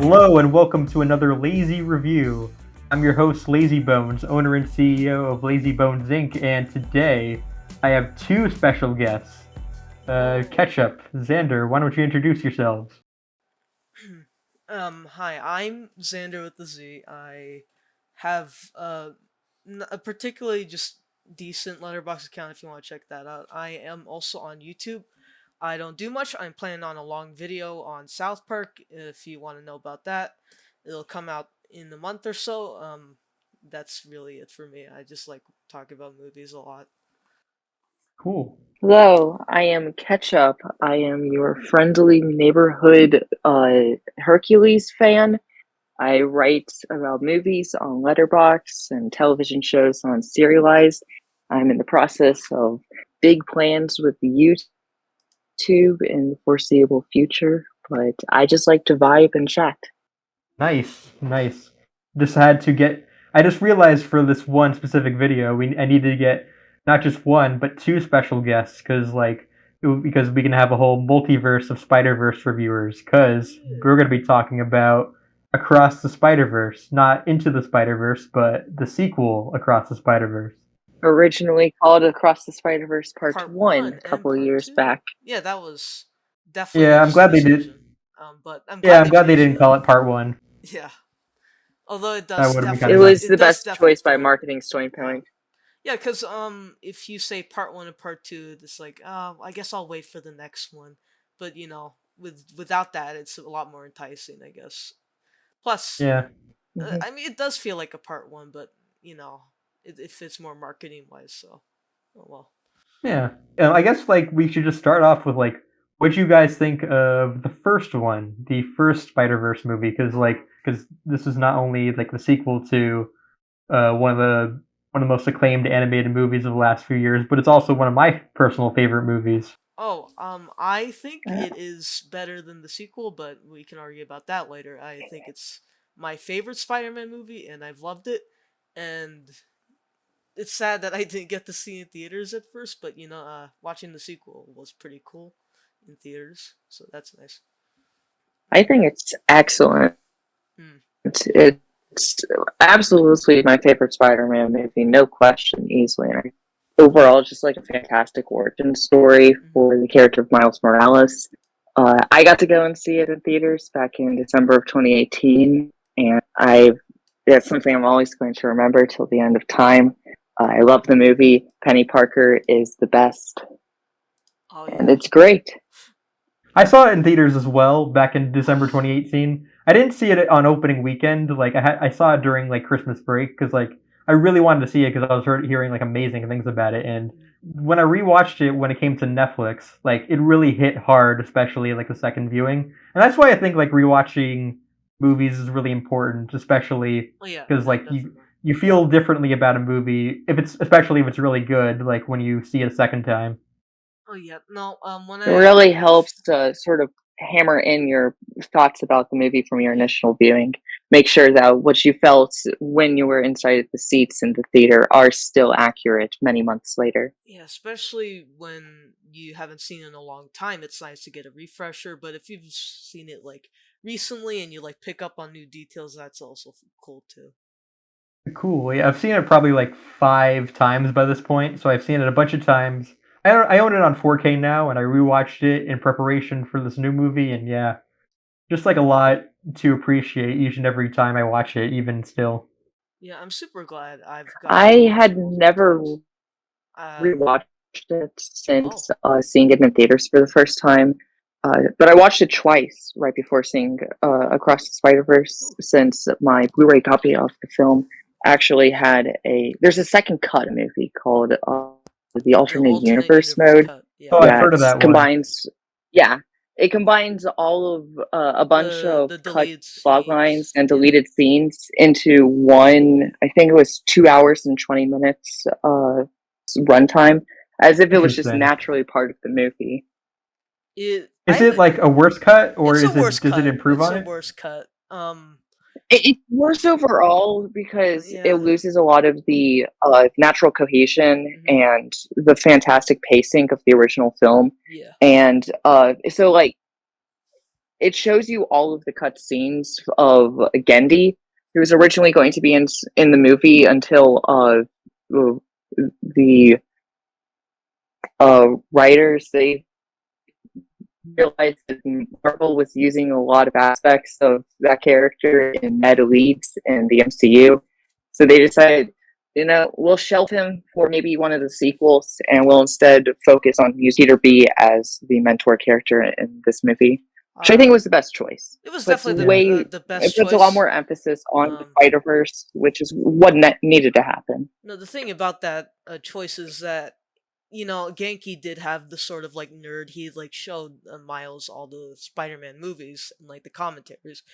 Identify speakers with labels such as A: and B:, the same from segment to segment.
A: Hello and welcome to another Lazy Review. I'm your host, Lazy Bones, owner and CEO of Lazy Bones Inc. And today I have two special guests. Ketchup, Xander, why don't you introduce yourselves?
B: Hi, I'm Xander with the Z. I have a particularly just decent letterbox account if you want to check that out. I am also on YouTube. I don't do much. I'm planning on a long video on South Park if you want to know about that. It'll come out in a month or so. That's really it for me. I just like talking about movies a lot.
A: Cool.
C: Hello, I am Ketchup. I am your friendly neighborhood Hercules fan. I write about movies on Letterboxd and television shows on Serialized. I'm in the process of big plans with YouTube in the foreseeable future, but I just like to vibe and chat.
A: Nice, nice. Just had to get. I just realized for this one specific video, I needed to get not just one but two special guests because we can have a whole multiverse of Spider Verse reviewers. Because we're going to be talking about Across the Spider Verse, not Into the Spider Verse, but the sequel Across the Spider Verse.
C: Originally called Across the Spider-Verse Part
B: Part
C: 1
B: one
C: a
B: and
C: couple of
B: part
C: years
B: two.
C: back.
B: Yeah, that was definitely an
A: Yeah, I'm
B: interesting
A: glad they did.
B: decision. But I'm
A: Yeah,
B: glad
A: I'm
B: they
A: glad they
B: changed it
A: didn't
B: up.
A: call it Part One.
B: Yeah. Although
A: That would have been kind
C: It
A: of
C: was
A: nice.
C: the
B: it does
C: best
B: definitely
C: choice by a
B: feel
C: marketing
B: yeah.
C: standpoint.
B: Yeah, cuz if you say part 1 and part 2, it's like, I guess I'll wait for the next one. But, without that it's a lot more enticing, I guess. Plus,
A: Yeah.
C: Mhm.
B: I mean it does feel like a part 1, but, it fits more marketing wise, so oh well.
A: Yeah. I guess we should just start off with what do you guys think of the first one, the first Spider Verse movie? Because this is not only like the sequel to one of the most acclaimed animated movies of the last few years, but it's also one of my personal favorite movies.
B: Oh, I think
C: Uh,
B: it is better than the sequel, but we can argue about that later. I think it's my favorite Spider-Man movie, and I've loved it. And it's sad that I didn't get to see it in theaters at first, but watching the sequel was pretty cool in theaters, so that's nice.
C: I think it's excellent.
B: Hmm.
C: It's absolutely my favorite Spider-Man movie, no question, easily. And overall, just like a fantastic origin story
B: Hmm.
C: for the character of Miles Morales. I got to go and see it in theaters back in December of 2018, and I that's something I'm always going to remember till the end of time. I love the movie. Penny Parker is the best,
B: Oh
C: and
B: yeah.
C: it's great.
A: I saw it in theaters as well back in December 2018. I didn't see it on opening weekend. I saw it during Christmas break because I really wanted to see it because I was hearing amazing things about it. And when I rewatched it when it came to Netflix, it really hit hard, especially the second viewing. And that's why I think rewatching movies is really important, especially
B: Oh yeah,
A: because
B: definitely.
A: you feel differently about a movie if it's especially if it's really good, like when you see it a second time.
B: Oh yeah. No, when
C: It
B: I
C: really helps to sort of hammer in your thoughts about the movie from your
B: yeah.
C: initial viewing. Make sure that what you felt when you were inside the seats in the theater are still accurate many months later.
B: Yeah, especially when you haven't seen it in a long time, it's nice to get a refresher. But if you've seen it recently and you pick up on new details, that's also cool too.
A: Cool. Yeah, I've seen it probably like 5 times by this point, so I've seen it a bunch of times. I own it on 4K now, and I rewatched it in preparation for this new movie, and yeah, just a lot to appreciate each and every time I watch it, even still.
B: Yeah, I'm super glad I've gotten to
C: I
B: watch it
C: had
B: multiple
C: never
B: times. Uh
C: rewatched it
B: oh,
C: since seeing it in theaters for the first time. But I watched it twice right before seeing Across the Spider Verse,
B: oh,
C: since my Blu-ray copy of the film actually had a. There's a second cut movie called the
B: the
C: Alternate
B: alternate
C: Universe
B: universe
C: mode.
B: cut.
A: Oh,
B: Yeah,
A: I've
C: Yeah,
A: heard of
C: it
A: that one.
C: combines. Yeah, it combines all of a bunch of
B: the
C: cut
B: deleted
C: log lines
B: scenes.
C: and
B: Yeah,
C: deleted scenes into one. I think it was 2 hours and 20 minutes runtime, as if it was just
A: Interesting.
C: naturally part of the movie.
B: it.
A: Is
B: I
A: it like a worse cut, or
B: It's a
A: is it
B: worse
A: does it
B: cut.
A: improve
B: It's
A: on
B: a
A: it?
B: worse cut.
C: It's worse overall because it
B: Yeah.
C: loses a lot of the natural cohesion
B: Hmm.
C: and the fantastic pacing of the original film.
B: Yeah.
C: And so, like, it shows you all of the cutscenes of Gendy, who was originally going to be in the movie until the writers they realized that Marvel was using a lot of aspects of that character in meta leads in the MCU. So they decided, we'll shelve him for maybe one of the sequels, and we'll instead focus on using Peter B as the mentor character in this movie, which I think was the best choice.
B: It was
C: Puts
B: definitely the best
C: it puts
B: choice.
C: a lot more emphasis on the Spider-Verse, which is what needed to happen.
B: No, the thing about that choice is that Genki did have the sort of like nerd. He like showed Miles all the Spider-Man movies and like the commentaries,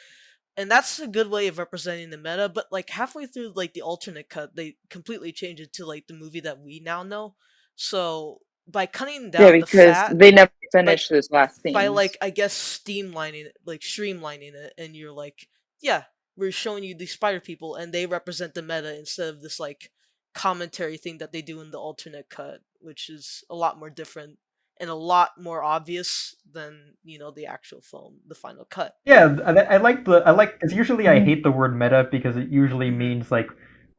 B: and that's a good way of representing the meta. But like halfway through like the alternate cut, they completely changed it to like the movie that we now know. So by cutting down the
C: because
B: fat,
C: they never finished those last scenes.
B: by like I guess streamlining it, and you're like, yeah, we're showing you these spider people, and they represent the meta instead of this like commentary thing that they do in the alternate cut, which is a lot more different and a lot more obvious than the actual film, the final cut.
A: Yeah, I like because usually I hate the word meta because it usually means like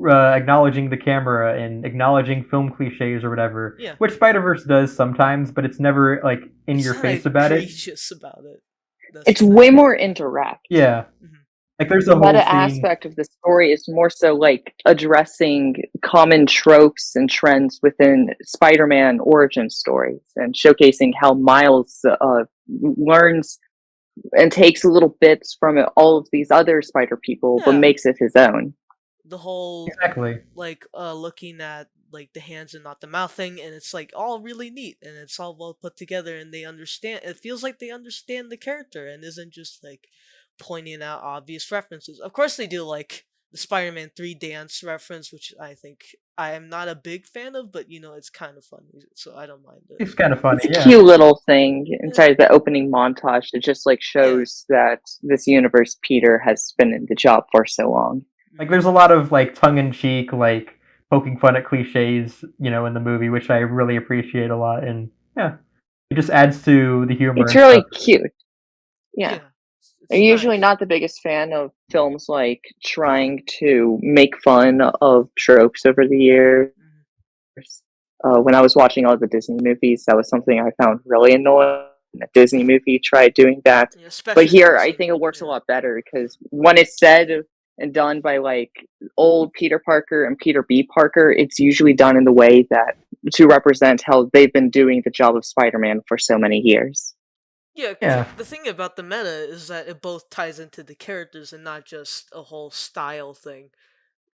A: acknowledging the camera and acknowledging film cliches or whatever.
B: Yeah.
A: Which Spider-Verse does sometimes, but it's never like in your face about it.
B: About it.
C: It's way more indirect.
A: Yeah. Like there's a
C: the
A: whole
C: meta
A: scene.
C: aspect of the story is more so like addressing common tropes and trends within Spider-Man origin stories and showcasing how Miles learns and takes little bits from all of these other spider people, but makes it his own.
B: The whole like looking at like the hands and not the mouth thing, and it's like all really neat and it's all well put together, and they understand. It feels like they understand the character and isn't just like pointing out obvious references. Of course, they do like the Spider-Man 3 dance reference, which I think I am not a big fan of, but it's kind of funny, so I don't mind it.
A: It's kind of funny.
C: It's a cute little thing inside the opening montage that just like shows that this universe Peter has been in the job for so long.
A: Like there's a lot of like tongue-in-cheek, like poking fun at cliches, in the movie, which I really appreciate a lot, and yeah, it just adds to the humor.
C: It's really cute. Yeah. I'm usually not the biggest fan of films like trying to make fun of tropes over the years. When I was watching all the Disney movies, that was something I found really annoying. A Disney movie tried doing that. But here, I think it works a lot better because when it's said and done by like old Peter Parker and Peter B. Parker, it's usually done in the way that to represent how they've been doing the job of Spider-Man for so many years.
B: Yeah. The thing about the meta is that it both ties into the characters and not just a whole style thing.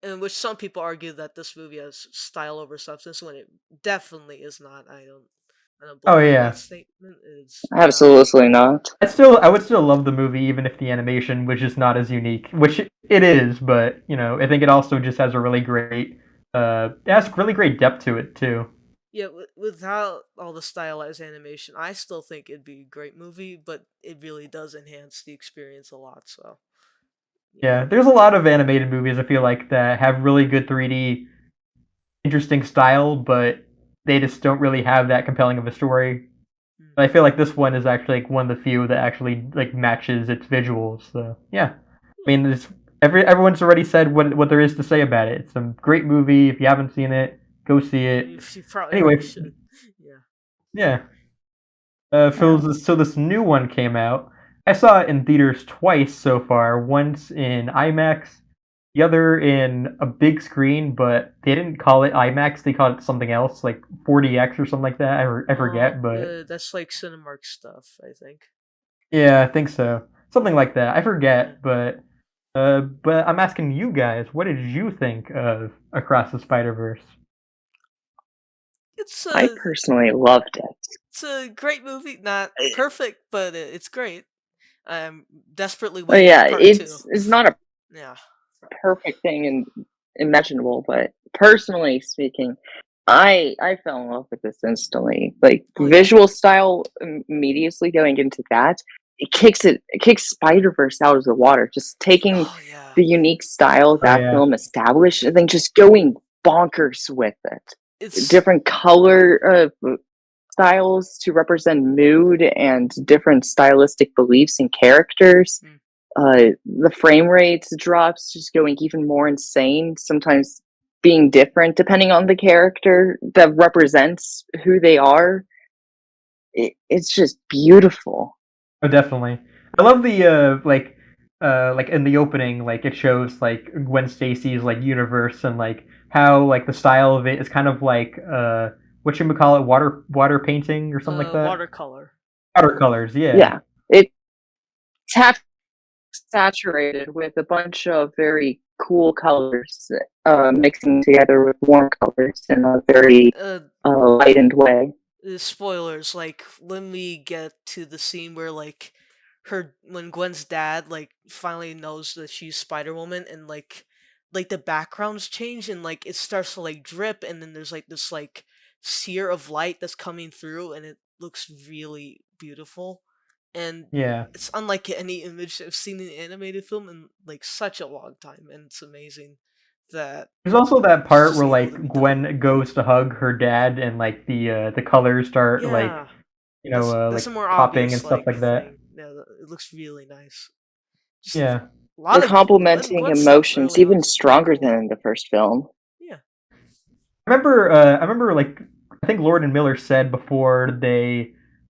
B: In which some people argue that this movie has style over substance, when it definitely is not. I don't believe that statement. It's
C: absolutely not.
A: I would still love the movie even if the animation was just not as unique, which it is, but I think it also just has a really great it has really great depth to it too.
B: Yeah, without all the stylized animation, I still think it'd be a great movie, but it really does enhance the experience a lot, so.
A: Yeah, there's a lot of animated movies I feel like that have really good 3D, interesting style, but they just don't really have that compelling of a story. But I feel like this one is actually like one of the few that actually like matches its visuals. So yeah, I mean, everyone's already said what there is to say about it. It's a great movie. If you haven't seen it, go see it.
B: You probably anyway, should.
A: Yeah. So this new one came out. I saw it in theaters twice so far. Once in IMAX, the other in a big screen, but they didn't call it IMAX. They called it something else, like 4DX or something like that. I forget, but
B: that's like Cinemark stuff, I think.
A: Yeah, I think so. Something like that. I forget, but I'm asking you guys, what did you think of Across the Spider-Verse?
C: I personally loved it.
B: It's a great movie. Not perfect, but it's great. I'm desperately waiting for part 2.
C: It's not a perfect thing and imaginable, but personally speaking, I fell in love with this instantly. Like visual style, immediately going into that, it kicks Spider-Verse out of the water. Just taking the unique style that film established, and then just going bonkers with it. It's different color styles to represent mood and different stylistic beliefs and characters.
B: Mm.
C: The frame rates drops just going even more insane, sometimes being different depending on the character that represents who they are. It's just beautiful.
A: Oh, definitely. I love the like in the opening, like it shows like Gwen Stacy's like universe and like how like the style of it is kind of like what you would call it, water painting or something like that.
B: Watercolor.
A: Watercolors, yeah.
C: Yeah, it's half saturated with a bunch of very cool colors mixing together with warm colors in a very
B: Uh,
C: lightened way.
B: spoilers, like when we get to the scene where like her when Gwen's dad like finally knows that she's Spider Woman and like the backgrounds change and like it starts to like drip and then there's like this like sear of light that's coming through and it looks really beautiful and
A: Yeah.
B: it's unlike any image I've seen in an animated film in like such a long time and it's amazing that
A: There's also that
B: it's
A: part
B: just
A: where
B: able to be
A: like
B: done.
A: Gwen goes to hug her dad and like the colors start like
B: Yeah. That's a
A: like
B: more
A: popping and
B: obvious
A: stuff
B: like
A: like that.
B: thing. Yeah, it looks really nice. Just
A: Yeah.
B: a
C: The
B: lot of
C: complementing
B: Gwen stuff
C: emotions
B: early on
C: even
B: is really
C: stronger
B: cool.
C: than in the first film.
B: Yeah.
A: I remember like I think Lord and Miller said before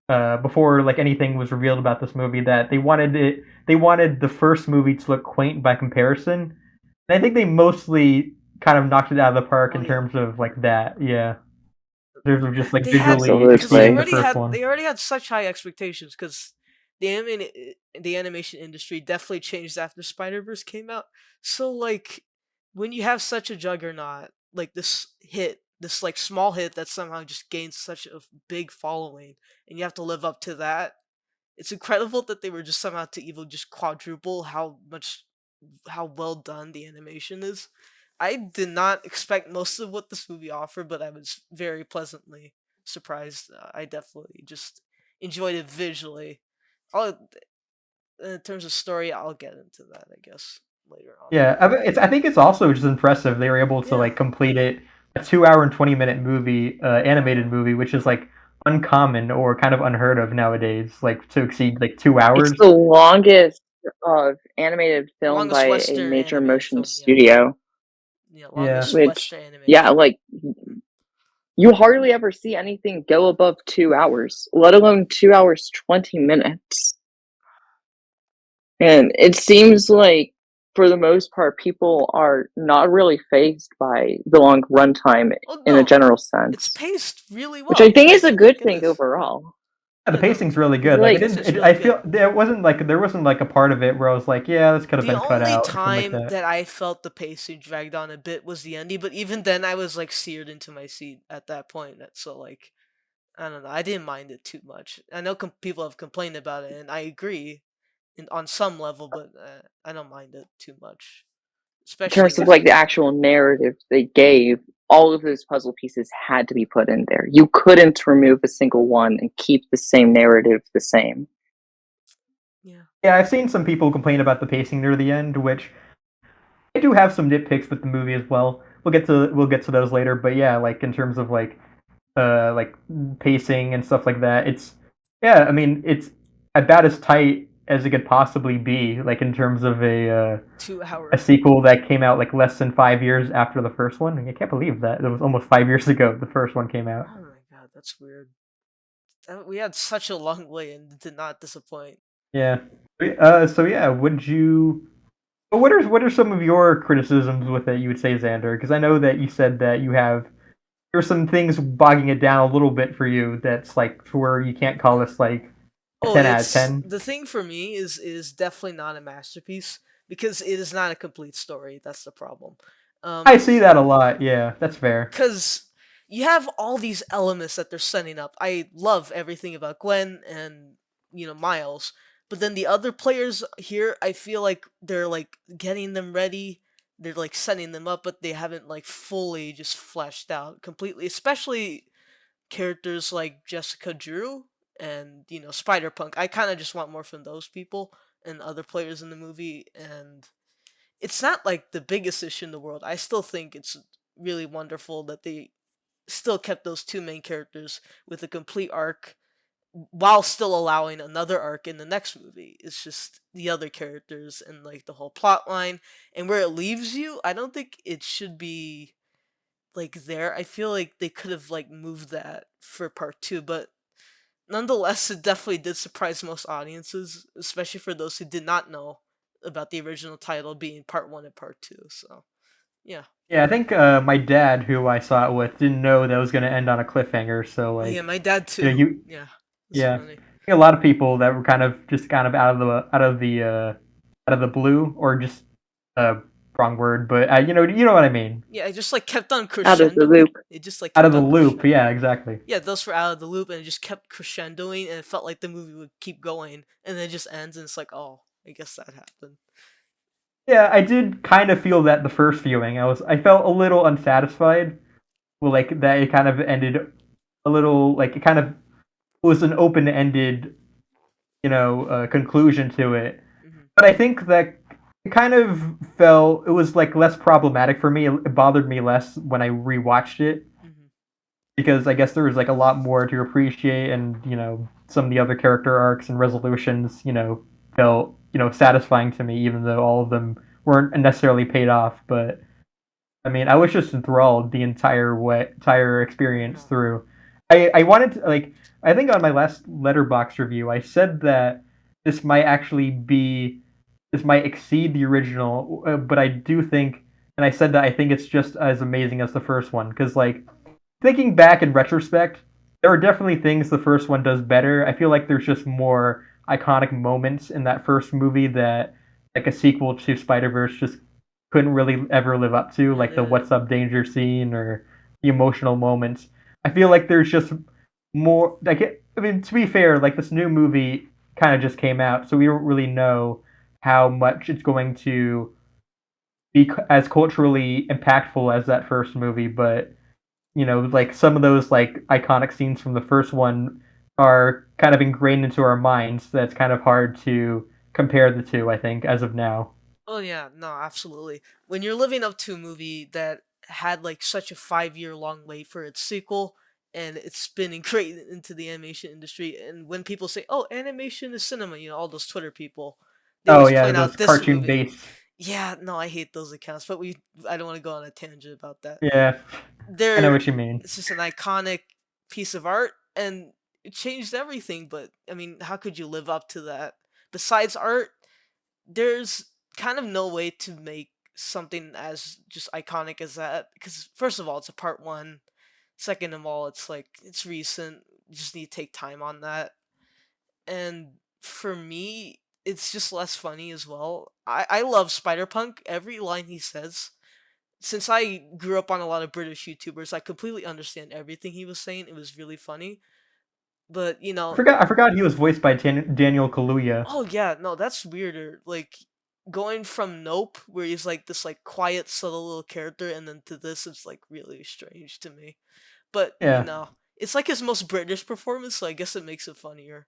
A: like anything was revealed about this movie that they wanted the first movie to look quaint by comparison. And I think they mostly kind of knocked it out of the park
B: Oh
A: in
B: yeah.
A: terms of like that. Yeah. In terms of just like
B: They had
A: visually
B: because
C: Absolutely.
A: exceeding the first one.
B: they already had such high expectations because the animation industry definitely changed after Spider Verse came out. So like when you have such a juggernaut like this like small hit that somehow just gains such a big following, and you have to live up to that. It's incredible that they were just somehow to even just quadruple how well done the animation is. I did not expect most of what this movie offered, but I was very pleasantly surprised. I definitely just enjoyed it visually. I'll, in terms of story, I'll get into that, I guess, later on.
A: Yeah, I think it's also just impressive they were able to
B: Yeah.
A: like complete it a 2 hour and 20 minute movie, animated movie, which is like uncommon or kind of unheard of nowadays. Like to exceed like two
C: It's
A: hours.
C: the longest animated film by
B: Longest
C: a
B: Western
C: major
B: animated
C: motion
B: film, yeah.
C: studio,
B: Yeah,
A: Yeah,
B: longest
C: which,
B: Western animated
C: yeah,
B: film.
C: like you hardly ever see anything go above 2 hours, let alone 2 hours, 20 minutes. And it seems like, for the most part, people are not really phased by the long runtime
B: Oh
C: in a
B: no,
C: general
B: it's
C: sense,
B: paced really
C: which I
B: well.
C: think is a
B: I think
C: good
B: it
C: thing
B: is.
C: overall.
A: yeah, the
B: Yeah, no,
A: pacing's really
C: 'Cause,
A: good. Like
B: the
A: it
C: like,
A: didn't.
B: pacing's
A: I
B: really good.
A: feel there wasn't like a part of it where I was like, yeah, this could have
B: The
A: been cut
B: only
A: out or something like
B: time
A: that.
B: that I felt the pacing dragged on a bit was the ending, but even then I was like seared into my seat at that point. So like I don't know, I didn't mind it too much. I know people have complained about it, and I agree on some level, but I don't mind it too much,
C: in
B: especially
C: terms of
B: with
C: like the actual narrative they gave, all of those puzzle pieces had to be put in there. You couldn't remove a single one and keep the same narrative the same.
B: yeah.
A: Yeah, I've seen some people complain about the pacing near the end, which I do have some nitpicks with the movie as well. We'll get to those later, but yeah, like in terms of like pacing and stuff like that, it's yeah. I mean, it's about as tight as it could possibly be, like in terms of
B: Two
A: a
B: hour.
A: sequel that came out like less than 5 years after the first one. I can't believe that it was almost 5 years ago the first one came out.
B: Oh my god, that's weird. We had such a long way and it did not disappoint.
A: Yeah. So yeah, would you? What are some of your criticisms with it? You would say, Xander, because I know that you said that there's some things bogging it down a little bit for you. That's like to where you can't call this like a
B: Oh,
A: 10 out of 10.
B: the thing for me is definitely not a masterpiece because it is not a complete story. That's the problem.
A: I see that a lot. Yeah, that's fair.
B: Because you have all these elements that they're setting up. I love everything about Gwen and Miles, but then the other players here, I feel like they're like getting them ready. They're like setting them up, but they haven't like fully just fleshed out completely. Especially characters like Jessica Drew and Spider Punk. I kind of just want more from those people and other players in the movie. And it's not like the biggest issue in the world. I still think it's really wonderful that they still kept those two main characters with a complete arc while still allowing another arc in the next movie. It's just the other characters and like the whole plot line and where it leaves you. I don't think it should be like there. I feel like they could have like moved that for part two, but nonetheless, it definitely did surprise most audiences, especially for those who did not know about the original title being part one and part two. So yeah.
A: Yeah, I think my dad, who I saw it with, didn't know that it was going to end on a cliffhanger. So
B: Oh yeah,
A: like,
B: my dad
A: you know,
B: too.
A: you
B: Yeah, it's
A: yeah, I
B: funny.
A: think a lot of people that were kind of just kind of out of the blue, or just uh wrong word, but you know what I mean.
B: Yeah, it just like kept on
C: Out of the
B: crescendoing.
C: loop.
B: It just like
A: Out of
B: kept
A: the
B: on
A: loop, yeah,
B: crescendoing.
A: exactly.
B: Yeah, those were out of the loop, and it just kept crescendoing, and it felt like the movie would keep going, and then it just ends, and it's like, oh, I guess that happened.
A: Yeah, I did kind of feel that the first viewing. I felt a little unsatisfied. Well, like that it kind of ended a little like it kind of was an open ended conclusion to it.
B: Hmm.
A: But I think that it kind of felt it was like less problematic for me. It bothered me less when I rewatched it
B: Hmm.
A: because I guess there was like a lot more to appreciate, and some of the other character arcs and resolutions, felt satisfying to me, even though all of them weren't necessarily paid off. But I mean, I was just enthralled the entire experience
B: No.
A: through. I wanted to like I think on my last Letterbox review I said that this might actually be this might exceed the original, but I do think, and I said that I think it's just as amazing as the first one because like thinking back in retrospect, there are definitely things the first one does better. I feel like there's just more iconic moments in that first movie that like a sequel to Spider Verse just couldn't really ever live up to, like the
B: Yeah.
A: "What's Up Danger" scene or the emotional moments. I feel like there's just more. Like, I mean, to be fair, like this new movie kind of just came out, so we don't really know how much it's going to be as culturally impactful as that first movie. But like some of those like iconic scenes from the first one are kind of ingrained into our minds. That's kind of hard to compare the two, I think, as of now.
B: Oh yeah, no, absolutely. When you're living up to a movie that had like such a 5 year long wait for its sequel, and it's been ingrained into the animation industry, and when people say, "Oh, animation is cinema," all those Twitter people, they
A: Oh
B: always
A: yeah,
B: point
A: those
B: out this
A: cartoon
B: movie.
A: based.
B: Yeah, no, I hate those accounts, but I don't want to go on a tangent about that.
A: Yeah, I know
B: They're
A: what you mean.
B: It's just an iconic piece of art, and it changed everything. But I mean, how could you live up to that? Besides art, there's kind of no way to make something as just iconic as that, because first of all, it's a part one. Second of all, it's like it's recent. You just need to take time on that. And for me, it's just less funny as well. I love Spider Punk. Every line he says, since I grew up on a lot of British YouTubers, I completely understand everything he was saying. It was really funny. But
A: I forgot he was voiced by Daniel Kaluuya.
B: oh yeah, no, that's weirder. Like going from Nope, where he's like this like quiet, subtle little character, and then to this, it's like really strange to me. But
A: Yeah,
B: it's like his most British performance, so I guess it makes it funnier.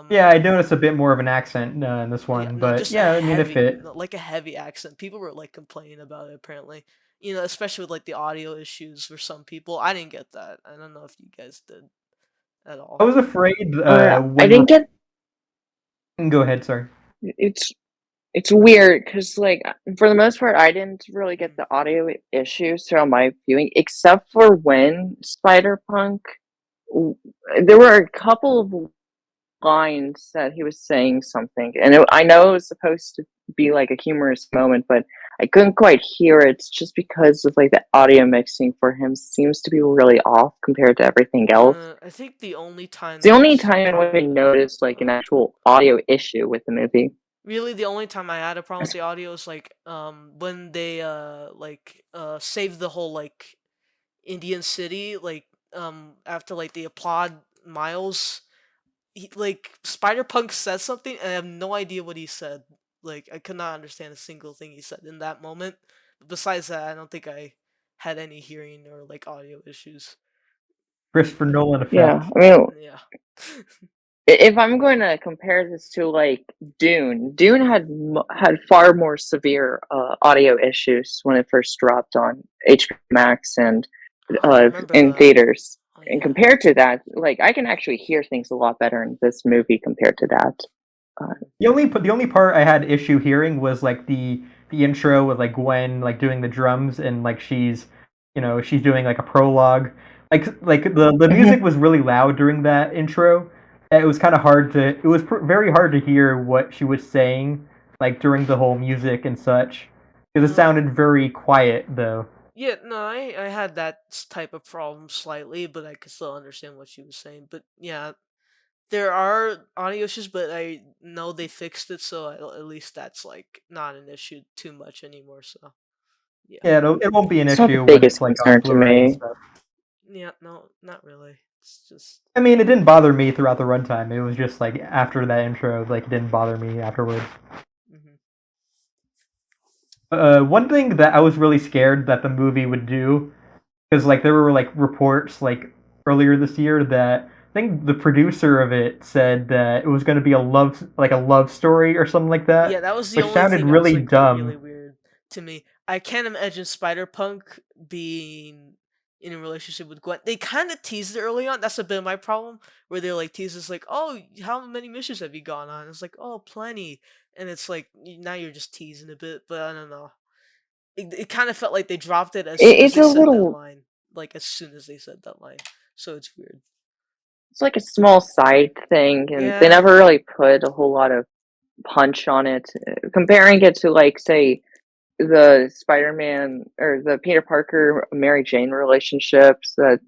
A: yeah, I noticed a bit more of an accent in this
B: Yeah,
A: one,
B: no,
A: but
B: just a
A: yeah, I mean it
B: heavy,
A: fit.
B: no, like a heavy accent. People were like complaining about it apparently. Especially with like the audio issues for some people. I didn't get that. I don't know if you guys did at
A: I
B: all.
A: was afraid
C: I
A: when
C: didn't get
A: go ahead, sorry.
C: it's it's weird because like for the most part I didn't really get
B: Mhm.
C: the audio issues throughout my viewing except for when Spider Punk w- there were a couple of lines that he was saying something, and I know it was supposed to be like a humorous moment, but I couldn't quite hear it just because of like the audio mixing for him seems to be really off compared to everything else.
B: I think the only
C: It's
B: time
C: the
B: there
C: only
B: was a
C: time I
B: problem.
C: noticed like an actual audio issue with the movie.
B: Really, the only time I had a problem with the audio is like when they saved the whole like Indian city, like after like they applaud Miles. Like Spider Punk says something and I have no idea what he said. Like I could not understand a single thing he said in that moment. But besides that, I don't think I had any hearing or like audio issues.
A: Christopher Nolan
C: Yeah,
A: effect.
C: I mean,
B: Yeah.
C: if I'm going to compare this to like Dune had had far more severe audio issues when it first dropped on HBO Max, and
B: Oh, I remember
C: in
B: that.
C: theaters.
B: Oh
C: And
B: yeah.
C: compared to that, like I can actually hear things a lot better in this movie compared to that.
A: The only part I had issue hearing was like the intro with like Gwen like doing the drums and like she's doing like a prologue. Like the music
C: Mhm.
A: was really loud during that intro. It was kind of hard to it was very hard to hear what she was saying like during the whole music and such because it
B: Uh,
A: sounded very quiet though.
B: yeah, no, I had that type of problem slightly, but I could still understand what she was saying. But yeah, there are audio issues, but I know they fixed it, so at least that's like not an issue too much anymore. So yeah,
A: Yeah, it won't be an
C: It's not the
A: issue when it's
C: biggest
A: like on
C: concern to
A: Blu-ray and
C: me.
A: stuff.
B: yeah, no, not really. It's just
A: I mean, it didn't bother me throughout the runtime. It was just like after that intro, like it didn't bother me afterwards.
B: hmm
A: One thing that I was really scared that the movie would do, because like there were like reports like earlier this year that I think the producer of it said that it was going to be a love story or something like
B: yeah.
A: that,
B: That was the
A: which
B: only
A: sounded
B: thing that was
A: really
B: like really
A: dumb.
B: weird to me. I can't imagine Spider Punk being in a relationship with Gwen. They kind of teased it early on. That's a bit of my problem, where they're like teases like, "Oh, how many missions have you gone on?" It's like, "Oh, plenty," and it's like now you're just teasing a bit. But I don't know. It kind of felt like they dropped it as soon as
C: It's
B: they
C: a
B: said that
C: little,
B: line. Like as soon as they said that line. So it's weird.
C: it's like a small side thing, and they
B: Yeah.
C: never really put a whole lot of punch on it. Comparing it to, like, say, the Spider-Man or the Peter Parker Mary Jane relationships that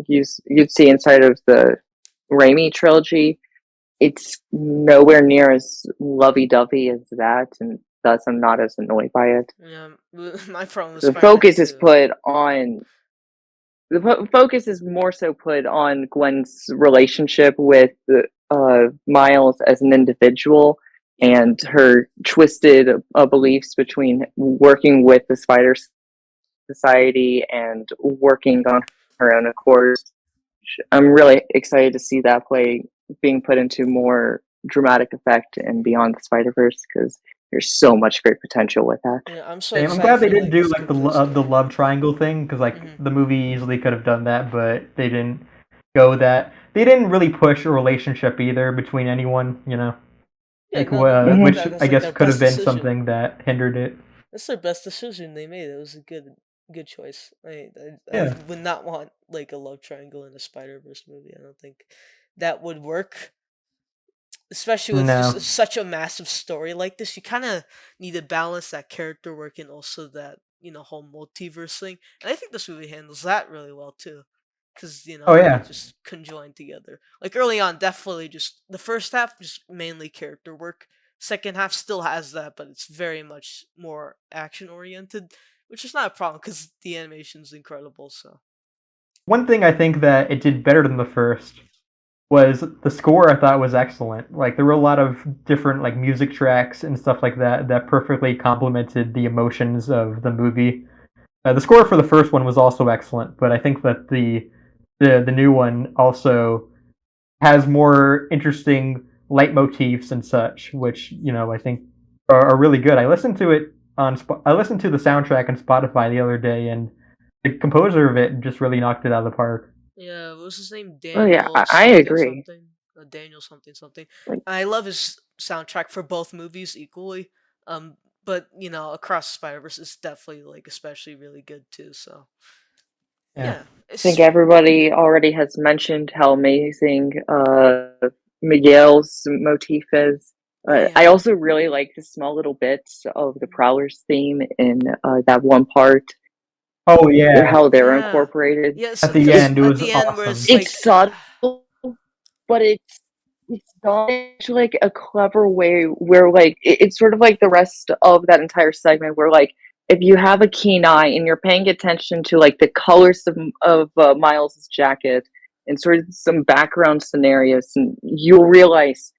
C: you'd see inside of the Raimi trilogy, it's nowhere near as lovey-dovey as that, and thus I'm not as annoyed by it.
B: Yeah. My problem with
C: The
B: Spider-Man
C: focus is
B: 2.
C: put on focus is more so put on Gwen's relationship with Miles as an individual
B: Yeah.
C: and her twisted beliefs between working with the Spider Society and working on her own accord. I'm really excited to see that play being put into more dramatic effect and beyond the Spider Verse because there's so much great potential with that.
B: Yeah, I'm so
A: Same. I'm
B: excited
A: glad they
B: for
A: didn't
B: like
A: do
B: the
A: like the
B: screenplay stuff.
A: the love triangle thing because like
B: hmm
A: the movie easily could have done that, but they didn't go that. They didn't really push a relationship either between anyone,
B: Yeah,
A: like
B: no, I think
C: Hmm.
A: which
B: that's
A: I
B: like
A: guess
B: their
A: could have
B: best
A: been
B: decision.
A: something that hindered it.
B: That's their best decision they made. It was a good choice. I
A: Yeah.
B: would not want like a love triangle in a Spider Verse movie. I don't think that would work, especially with just
A: No.
B: such a massive story like this. You kind of need to balance that character work and also that whole multiverse thing. And I think this movie handles that really well too, because
A: Oh
B: they
A: yeah.
B: just conjoin together. Like early on, definitely just the first half just mainly character work. Second half still has that, but it's very much more action oriented, which is not a problem because the animation's incredible. So
A: One thing I think that it did better than the first was the score. I thought was excellent. Like there were a lot of different like music tracks and stuff like that that perfectly complemented the emotions of the movie. The score for the first one was also excellent, but I think that the new one also has more interesting leitmotifs and such, which I think are really good. I listened to the soundtrack on Spotify the other day, and the composer of it just really knocked it out of the park.
B: yeah, what was his name?
C: Oh yeah,
B: Daniel
C: I
B: something
C: agree.
B: something. Daniel something something.
C: Like
B: I love his soundtrack for both movies equally. But Across the Spider Verse is definitely like especially really good too. So
A: Yeah.
B: yeah,
C: I think
B: it's
C: everybody already has mentioned how amazing Miguel's motif is. I
B: yeah.
C: also really like the small little bits of the Prowler's theme in that one part,
A: Oh yeah.
C: how they're
B: Yeah.
C: incorporated.
B: Yeah,
A: At the
C: It
A: end, it
B: at
A: was
B: the end where it's
A: awesome.
B: like
C: it's subtle, but it's done in actually like a clever way where like it's sort of like the rest of that entire segment where like if you have a keen eye and you're paying attention to like the colors of Miles's jacket and sort of some background scenarios, and you'll realize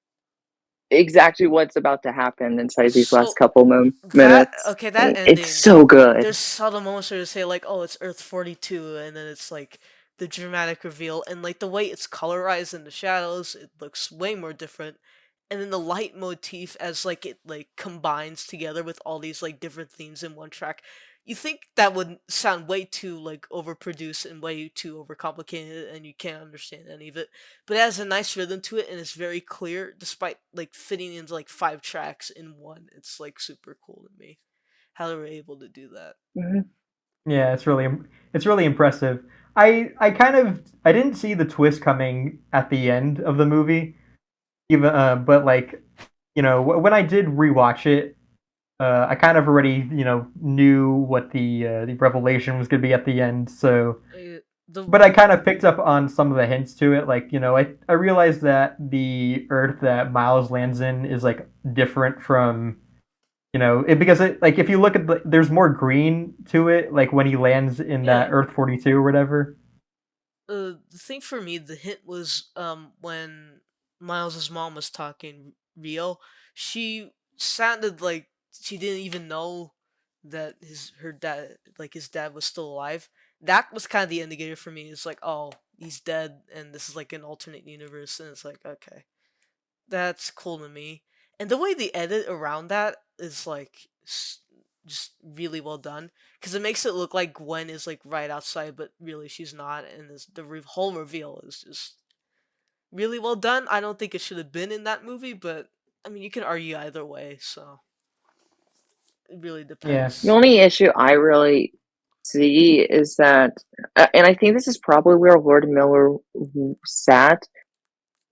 C: exactly what's about to happen inside these last
B: so
C: couple
B: that
C: minutes.
B: okay, that
C: It's
B: ending,
C: so good.
B: there's subtle moments where they say like, "Oh, it's Earth 42," and then it's like the dramatic reveal, and like the way it's colorized in the shadows, it looks way more different. And then the light motif as like it like combines together with all these like different themes in one track. you think that would sound way too like overproduced and way too overcomplicated, and you can't understand any of it. But it has a nice rhythm to it, and it's very clear, despite like fitting into like 5 tracks in one. It's like super cool to me how they were able to do that.
C: Mhm.
A: Yeah, it's really impressive. I didn't see the twist coming at the end of the movie, even but like when I did rewatch it, I kind of already knew what the revelation was going to be at the end. So,
B: The
A: but I kind of picked up on some of the hints to it. Like I realized that the Earth that Miles lands in is like different from because it like if you look at there's more green to it like when he lands in that
B: Yeah,
A: Earth 42 or whatever.
B: the thing for me, the hint was when Miles's mom was talking Rio, she sounded like she didn't even know that his dad was still alive. That was kind of the indicator for me. It's like, oh, he's dead, and this is like an alternate universe, and it's like, okay, that's cool to me. And the way they edit around that is like just really well done because it makes it look like Gwen is like right outside, but really she's not, and whole reveal is just really well done. I don't think it should have been in that movie, but I mean you can argue either way, so it really
A: Yeah,
C: The
B: depends.
C: only issue I really see is that, and I think this is probably where Lord Miller sat.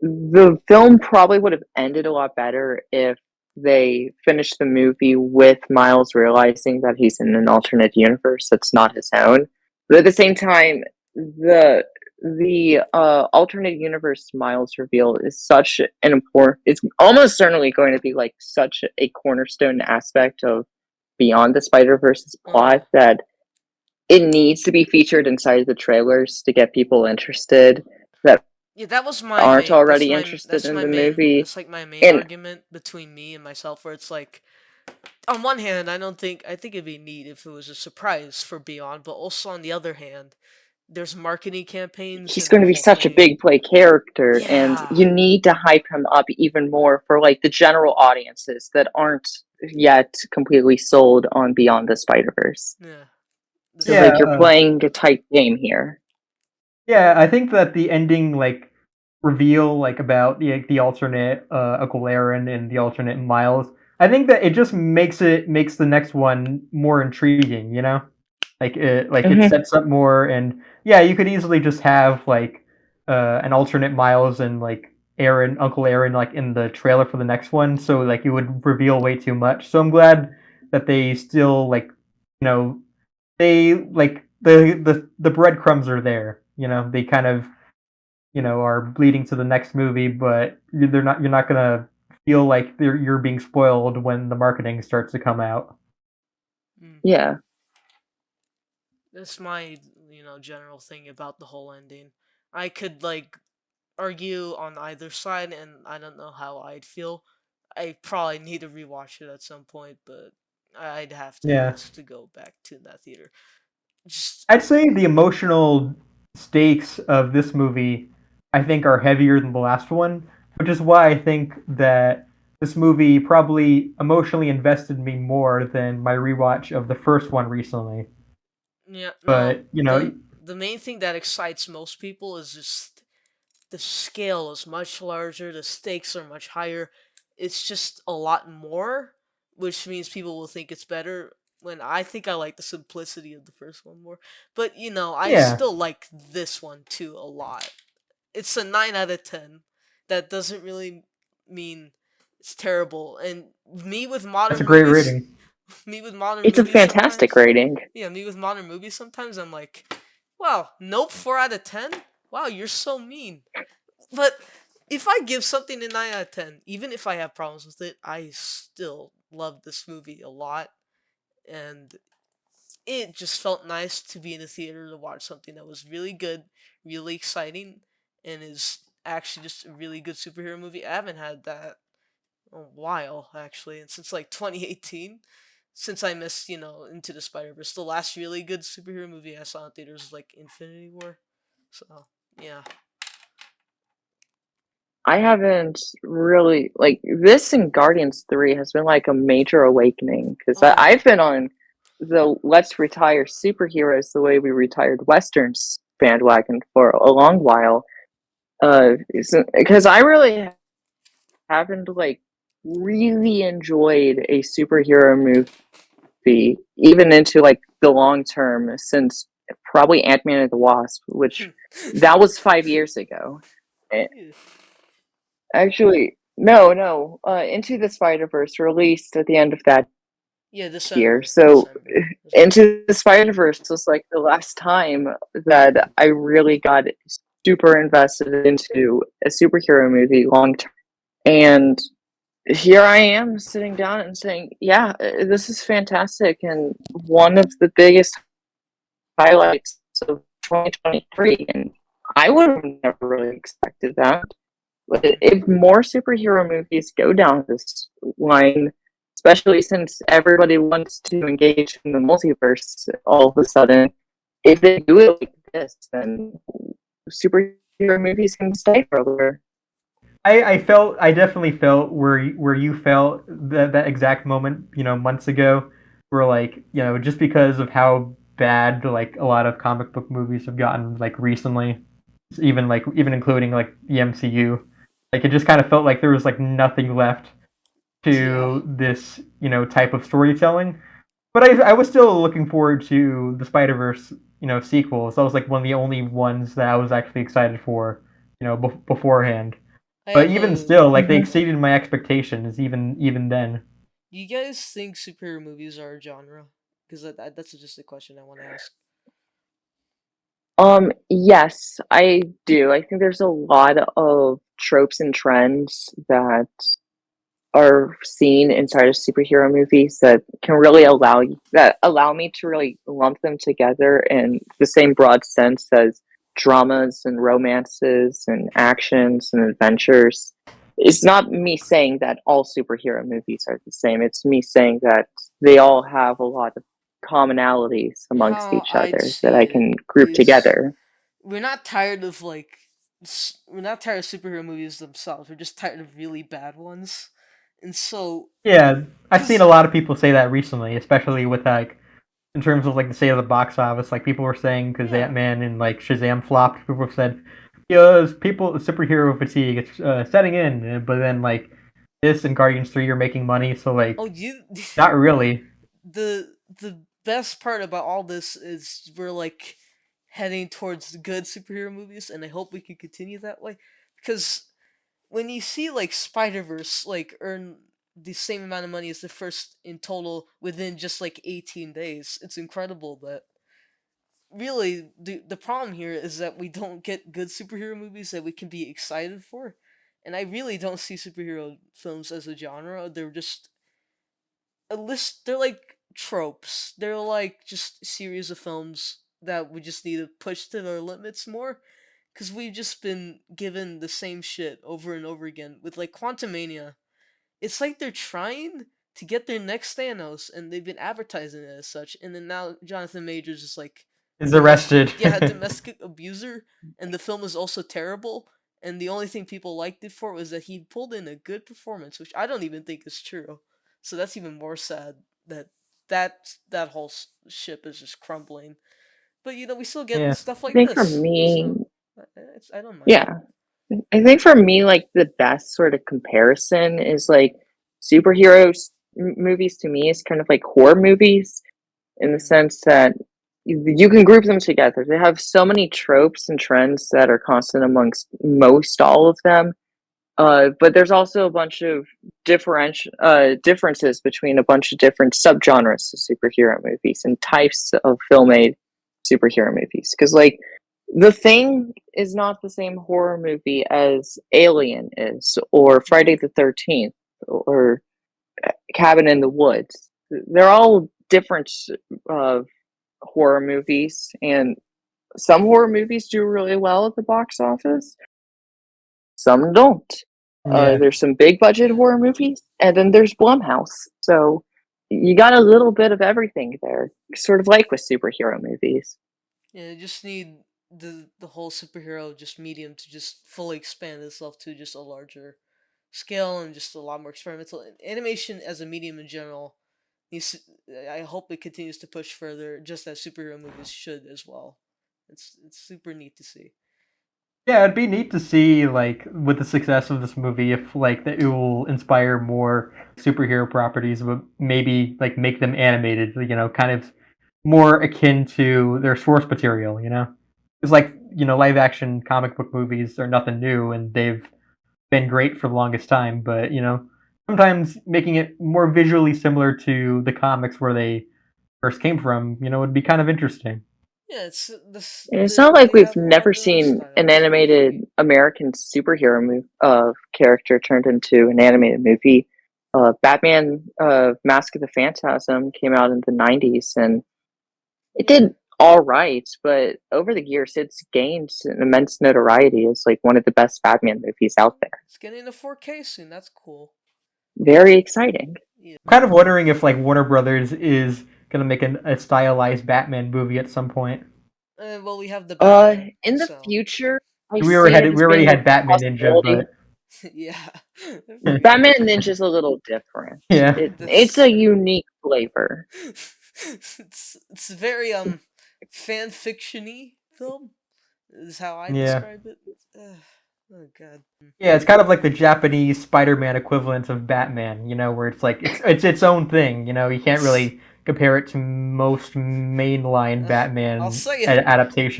C: The film probably would have ended a lot better if they finished the movie with Miles realizing that he's in an alternate universe that's not his own. But at the same time, the alternate universe Miles reveal is such an important. It's almost certainly going to be like such a cornerstone aspect of Beyond the Spider Verse's plot
B: Uh,
C: that it needs to be featured inside the trailers to get people interested that
B: yeah, that was my
C: aren't
B: main.
C: already interested in the movie.
B: That's like my main
C: And
B: argument between me and myself, where it's like on one hand, I think it'd be neat if it was a surprise for Beyond, but also on the other hand, there's marketing campaigns
C: he's
B: and
C: going
B: the
C: to be
B: whole
C: such a
B: thing.
C: big play character, and
B: Yeah,
C: you need to hype him up even more for like the general audiences that aren't yet completely sold on Beyond the Spider Verse.
B: yeah.
C: So
A: yeah,
C: like you're playing a tight game here.
A: yeah. I think that the ending like reveal like about the alternate Uncle Aaron and the alternate Miles. I think that it just makes the next one more intriguing. It
C: Hmm.
A: sets up more, and yeah, you could easily just have like an alternate Miles and like Uncle Aaron, like in the trailer for the next one. So like you would reveal way too much. So I'm glad that they still like they like the breadcrumbs are there. They kind of are leading to the next movie, but you're not gonna feel like you're being spoiled when the marketing starts to come out.
B: Mm.
C: Yeah.
B: That's my general thing about the whole ending. I could like argue on either side, and I don't know how I'd feel. I probably need to rewatch it at some point, but I'd have to
A: Yeah.
B: ask to go back to that theater. Just
A: I'd say the emotional stakes of this movie, I think, are heavier than the last one, which is why I think that this movie probably emotionally invested me more than my rewatch of the first one recently.
B: yeah, no.
A: But
B: The main thing that excites most people is just the scale is much larger, the stakes are much higher. It's just a lot more, which means people will think it's better. When I think I like the simplicity of the first one more, but I
A: yeah,
B: still like this one too a lot. It's a 9 out of 10. That doesn't really mean it's terrible. And me with
A: that's a
B: modern
A: great
B: movies,
A: rating.
B: me with modern
C: It's a
B: movies
C: fantastic
B: sometimes,
C: rating.
B: yeah, me with modern movies sometimes I'm like, wow, nope, 4 out of 10. Wow, you're so mean. But if I give something a 9 out of 10, even if I have problems with it, I still love this movie a lot, and it just felt nice to be in the theater to watch something that was really good, really exciting, and is actually just a really good superhero movie. I haven't had that in a while, actually, and since like 2018, since I missed, Into the Spider Verse. The last really good superhero movie I saw in theaters was like Infinity War. So, yeah.
C: I haven't really like this, and Guardians 3 has been like a major awakening because
B: Oh,
C: I've been on the let's retire superheroes the way we retired westerns bandwagon for a long while. Because I really haven't like really enjoyed a superhero movie, even into like the long term, since probably Ant-Man and the Wasp, which that was 5 years ago. Eh,
B: Yeah.
C: Actually, no, no. Into the Spider-Verse released at the end of that
B: Yeah,
C: year.
B: December.
C: So
B: December. That's right.
C: Into the Spider-Verse was like the last time that I really got super invested into a superhero movie long term. And here I am sitting down and saying, yeah, this is fantastic and one of the biggest highlights of 2023. And I would have never really expected that. But
B: Mm-hmm.
C: if more superhero movies go down this line, especially since everybody wants to engage in the multiverse all of a sudden, if they do it like this, then superhero movies can stay forever.
A: I definitely felt where you felt that exact moment, months ago, where like, just because of how bad like a lot of comic book movies have gotten like recently, even including like the MCU, like it just kind of felt like there was like nothing left
B: Yeah.
A: to this, type of storytelling. But I was still looking forward to the Spider Verse, sequels. That was like one of the only ones that I was actually excited for, beforehand.
B: I
A: But
B: have
A: even
B: a.
A: still, like they
C: Mm-hmm.
A: exceeded my expectations even then.
B: Do you guys think superhero movies are a genre? Because that's just a question I want to ask.
C: Yes, I do. I think there's a lot of tropes and trends that are seen inside of superhero movies that can really allow me to really lump them together in the same broad sense as dramas and romances and actions and adventures. It's not me saying that all superhero movies are the same. It's me saying that they all have a lot of commonalities amongst
B: How
C: each
B: I'd
C: other that
B: see
C: I
B: it
C: can group
B: is
C: together.
B: we're not tired of we're not tired of superhero movies themselves. We're just tired of really bad ones. And so,
A: Yeah, I've seen a
B: cause
A: lot of people say that recently, especially with like in terms of like the state of the box office. Like people were saying because
B: yeah,
A: Ant Man and like Shazam flopped. People said, "Yeah, people superhero fatigue. It's setting in." But then like this and Guardians 3 are making money, so like
B: oh you,
A: not really.
B: the best part about all this is we're like heading towards good superhero movies, and I hope we can continue that way. Because when you see like Spider Verse like earn the same amount of money as the first in total within just like 18 days, it's incredible that really the problem here is that we don't get good superhero movies that we can be excited for. And I really don't see superhero films as a genre. They're just a list. They're like tropes. They're like just a series of films that we just need to push to their limits more, because we've just been given the same shit over and over again with like Quantumania. It's like they're trying to get their next Thanos, and they've been advertising it as such. And then now Jonathan Majors is like
A: Is
B: domestic,
A: arrested.
B: yeah, domestic abuser, and the film is also terrible. And the only thing people liked it for was that he pulled in a good performance, which I don't even think is true. So that's even more sad that that whole ship is just crumbling. But we still get
A: Yeah.
B: stuff
C: I
B: like
C: think for
B: this,
C: me,
B: so I don't mind it.
C: yeah, I think for me, like the best sort of comparison is like movies to me is kind of like horror movies in the
B: Mm,
C: sense that you can group them together. They have so many tropes and trends that are constant amongst most all of them. But there's also a bunch of differences between a bunch of different subgenres of superhero movies and types of film made superhero movies. Because like the Thing is not the same horror movie as Alien is, or Friday
B: mm,
C: the 13th, or Cabin in the Woods. They're all different uh, horror movies, and some horror movies do really well at the box office, some don't.
A: Yeah.
C: There's some big budget
B: yeah,
C: horror movies, and then there's Blumhouse. So you got a little bit of everything there, sort of like with superhero movies.
B: yeah. You just need the whole superhero just medium to just fully expand itself to just a larger scale and just a lot more experimental. Animation as a medium in general he's I hope it continues to push further, just as superhero movies should as well. It's super neat to see.
A: Yeah, it'd be neat to see like with the success of this movie if like that it will inspire more superhero properties, but maybe like make them animated. Kind of more akin to their source material. It's like live action comic book movies are nothing new, and they've been great for the longest time. But sometimes making it more visually similar to the comics where they first came from, would be kind of interesting.
B: Yeah, it's this.
C: And it's not like
B: They
C: we've
B: have all
C: never
B: their own
C: seen an
B: styles.
C: animated American superhero character turned into an animated movie. Batman Mask of the Phantasm came out in the 90s and it
B: Yeah,
C: did all right, but over the years it's gained an immense notoriety as like one of the best Batman movies out there.
B: it's getting a 4K soon. That's cool.
C: Very exciting.
B: Yeah.
A: I'm kind of wondering if like Warner Brothers is gonna make a stylized Batman movie at some point.
B: Well, we have the Batman,
C: In the
B: so
C: future, I
A: We already
C: see it
A: had
C: as
A: we already
C: being a
A: had Batman Ninja,
C: possibility.
A: but
B: yeah.
C: Batman Ninja's a little different.
A: yeah,
C: It's
B: This
C: a unique flavor.
B: it's very fan fictiony film is how I
A: yeah,
B: describe it. Oh god.
A: yeah. It's kind of like the Japanese Spider-Man equivalent of Batman. Where it's like it's its own thing. You can't
B: It's
A: really compare it to most mainline
B: I'll
A: Batman
B: say it.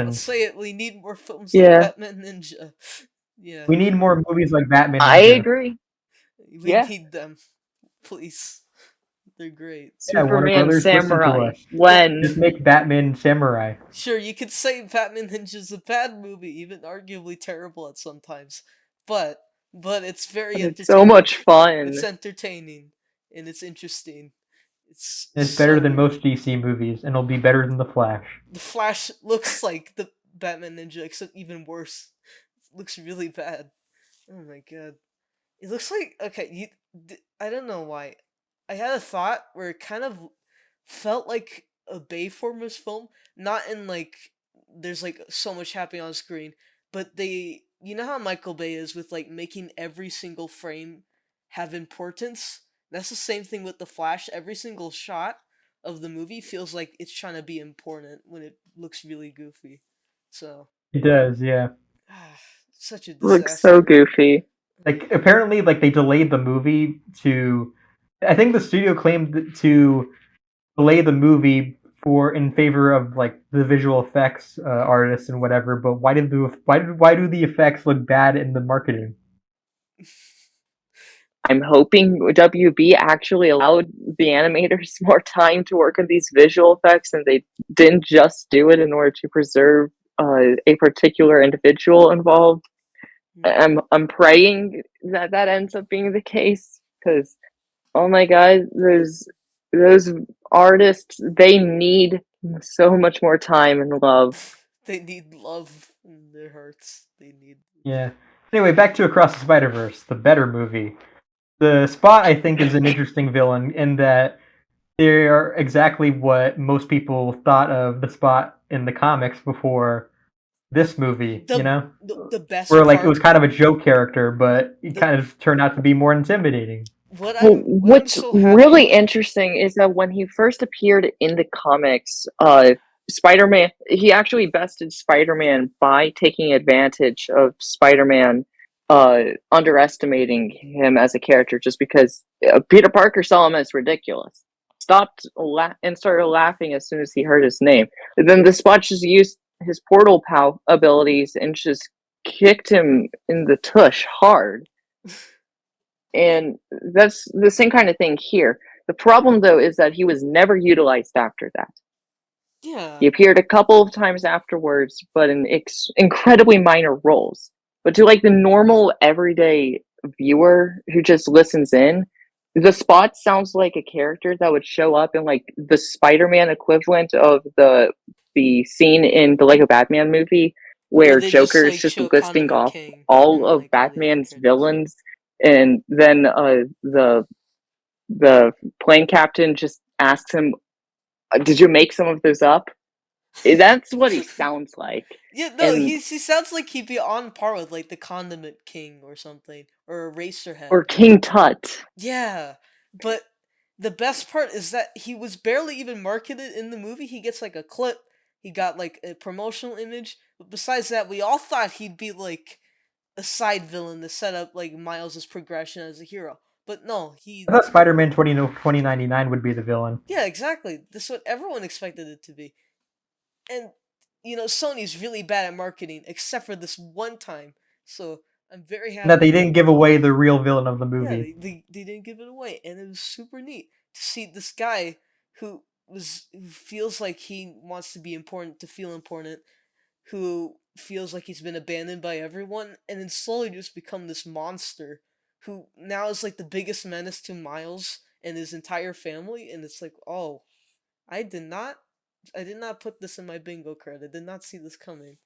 B: I'll
A: adaptations.
B: say it. We need more films like
C: Yeah,
B: Batman Ninja. Yeah,
A: We need more movies like Batman
C: I
A: Ninja.
C: agree.
B: we
C: Yeah.
B: need them, please. They're great.
A: Yeah, Warner
C: Superman
A: Brothers, listen to
C: Samurai.
A: us.
B: Well,
A: Just
C: When?
A: make Batman Samurai.
B: sure, you could say Batman Ninja's a bad movie, even arguably terrible at sometimes, but it's very
C: But it's so
B: entertaining.
C: much
B: It's
C: fun.
B: entertaining and it's interesting. It's
A: It's better
B: so
A: than
B: good.
A: most DC movies, and it'll be better than The Flash.
B: The Flash looks like the Batman Ninja, except even worse. It looks really bad. Oh my god. It looks like okay. I don't know why. I had a thought where it kind of felt like a Bayformers film, not in like there's like so much happening on screen, but you know how Michael Bay is with like making every single frame have importance. That's the same thing with the Flash. Every single shot of the movie feels like it's trying to be important when it looks really goofy. So,
A: It does, yeah.
B: such a
C: Looks so
B: disaster.
C: goofy.
A: Like apparently, like they delayed the movie to. I think the studio claimed to delay the movie for in favor of like the visual effects artists and whatever. But why do the effects look bad in the marketing?
C: I'm hoping WB actually allowed the animators more time to work on these visual effects and they didn't just do it in order to preserve a particular individual involved. I'm praying that that ends up being the case because oh my god, those artists they need so much more time and love.
B: They need love in their hearts. They need.
A: Yeah. Anyway, back to Across the Spider Verse, the better movie. The Spot, I think, is an interesting villain in that they're exactly what most people thought of the Spot in the comics before this movie.
B: The
A: Where
B: best
A: like it
B: part.
A: was kind of a joke character, but it
B: The
A: kind of turned out to be more intimidating.
C: Well,
B: what I'm
C: what's
B: so
C: really
B: happy.
C: interesting is that when he first appeared in the comics, Spider-Man, he actually bested Spider-Man by taking advantage of Spider-Man underestimating him as a character just because Peter Parker saw him as ridiculous. And started laughing as soon as he heard his name. And then the Spot just used his portal abilities and just kicked him in the tush hard. And that's the same kind of thing here. The problem, though, is that he was never utilized after that. He
B: Yeah,
C: appeared a couple of times afterwards, but in incredibly minor roles. But to like the normal everyday viewer who just listens in, the Spot sounds like a character that would show up in like the Spider-Man equivalent of the scene in the Lego Batman movie
B: where
C: where
B: they just
C: Joker is
B: like
C: just
B: show
C: listing
B: Condiment
C: off
B: King
C: all
B: and
C: of
B: like all the other
C: Batman's
B: characters.
C: villains, and then the plane captain just asks him, "Did you make some of those up?" That's what he sounds like.
B: Yeah, no,
C: And
B: he sounds like he'd be on par with like the Condiment King or something or
C: or
B: Eraserhead.
C: King Tut.
B: Yeah, but the best part is that he was barely even marketed in the movie. He gets like a clip, he got like a promotional image, but besides that, we all thought he'd be like a side villain to set up like Miles' progression as a hero. But no,
A: I thought Spider-Man 2099 would be the villain.
B: yeah, exactly. This is what everyone expected it to be. And Sony's really bad at marketing, except for this one time. So I'm very
A: And that
B: happy
A: they didn't give away the real villain of the
B: yeah,
A: movie.
B: they didn't give it away, and it was super neat to see this guy who feels like he wants to be important, to feel important, who feels like he's been abandoned by everyone, and then slowly just become this monster who now is like the biggest menace to Miles and his entire family. And it's like, oh, I did not, I did not put this in my bingo card. I did not see this coming.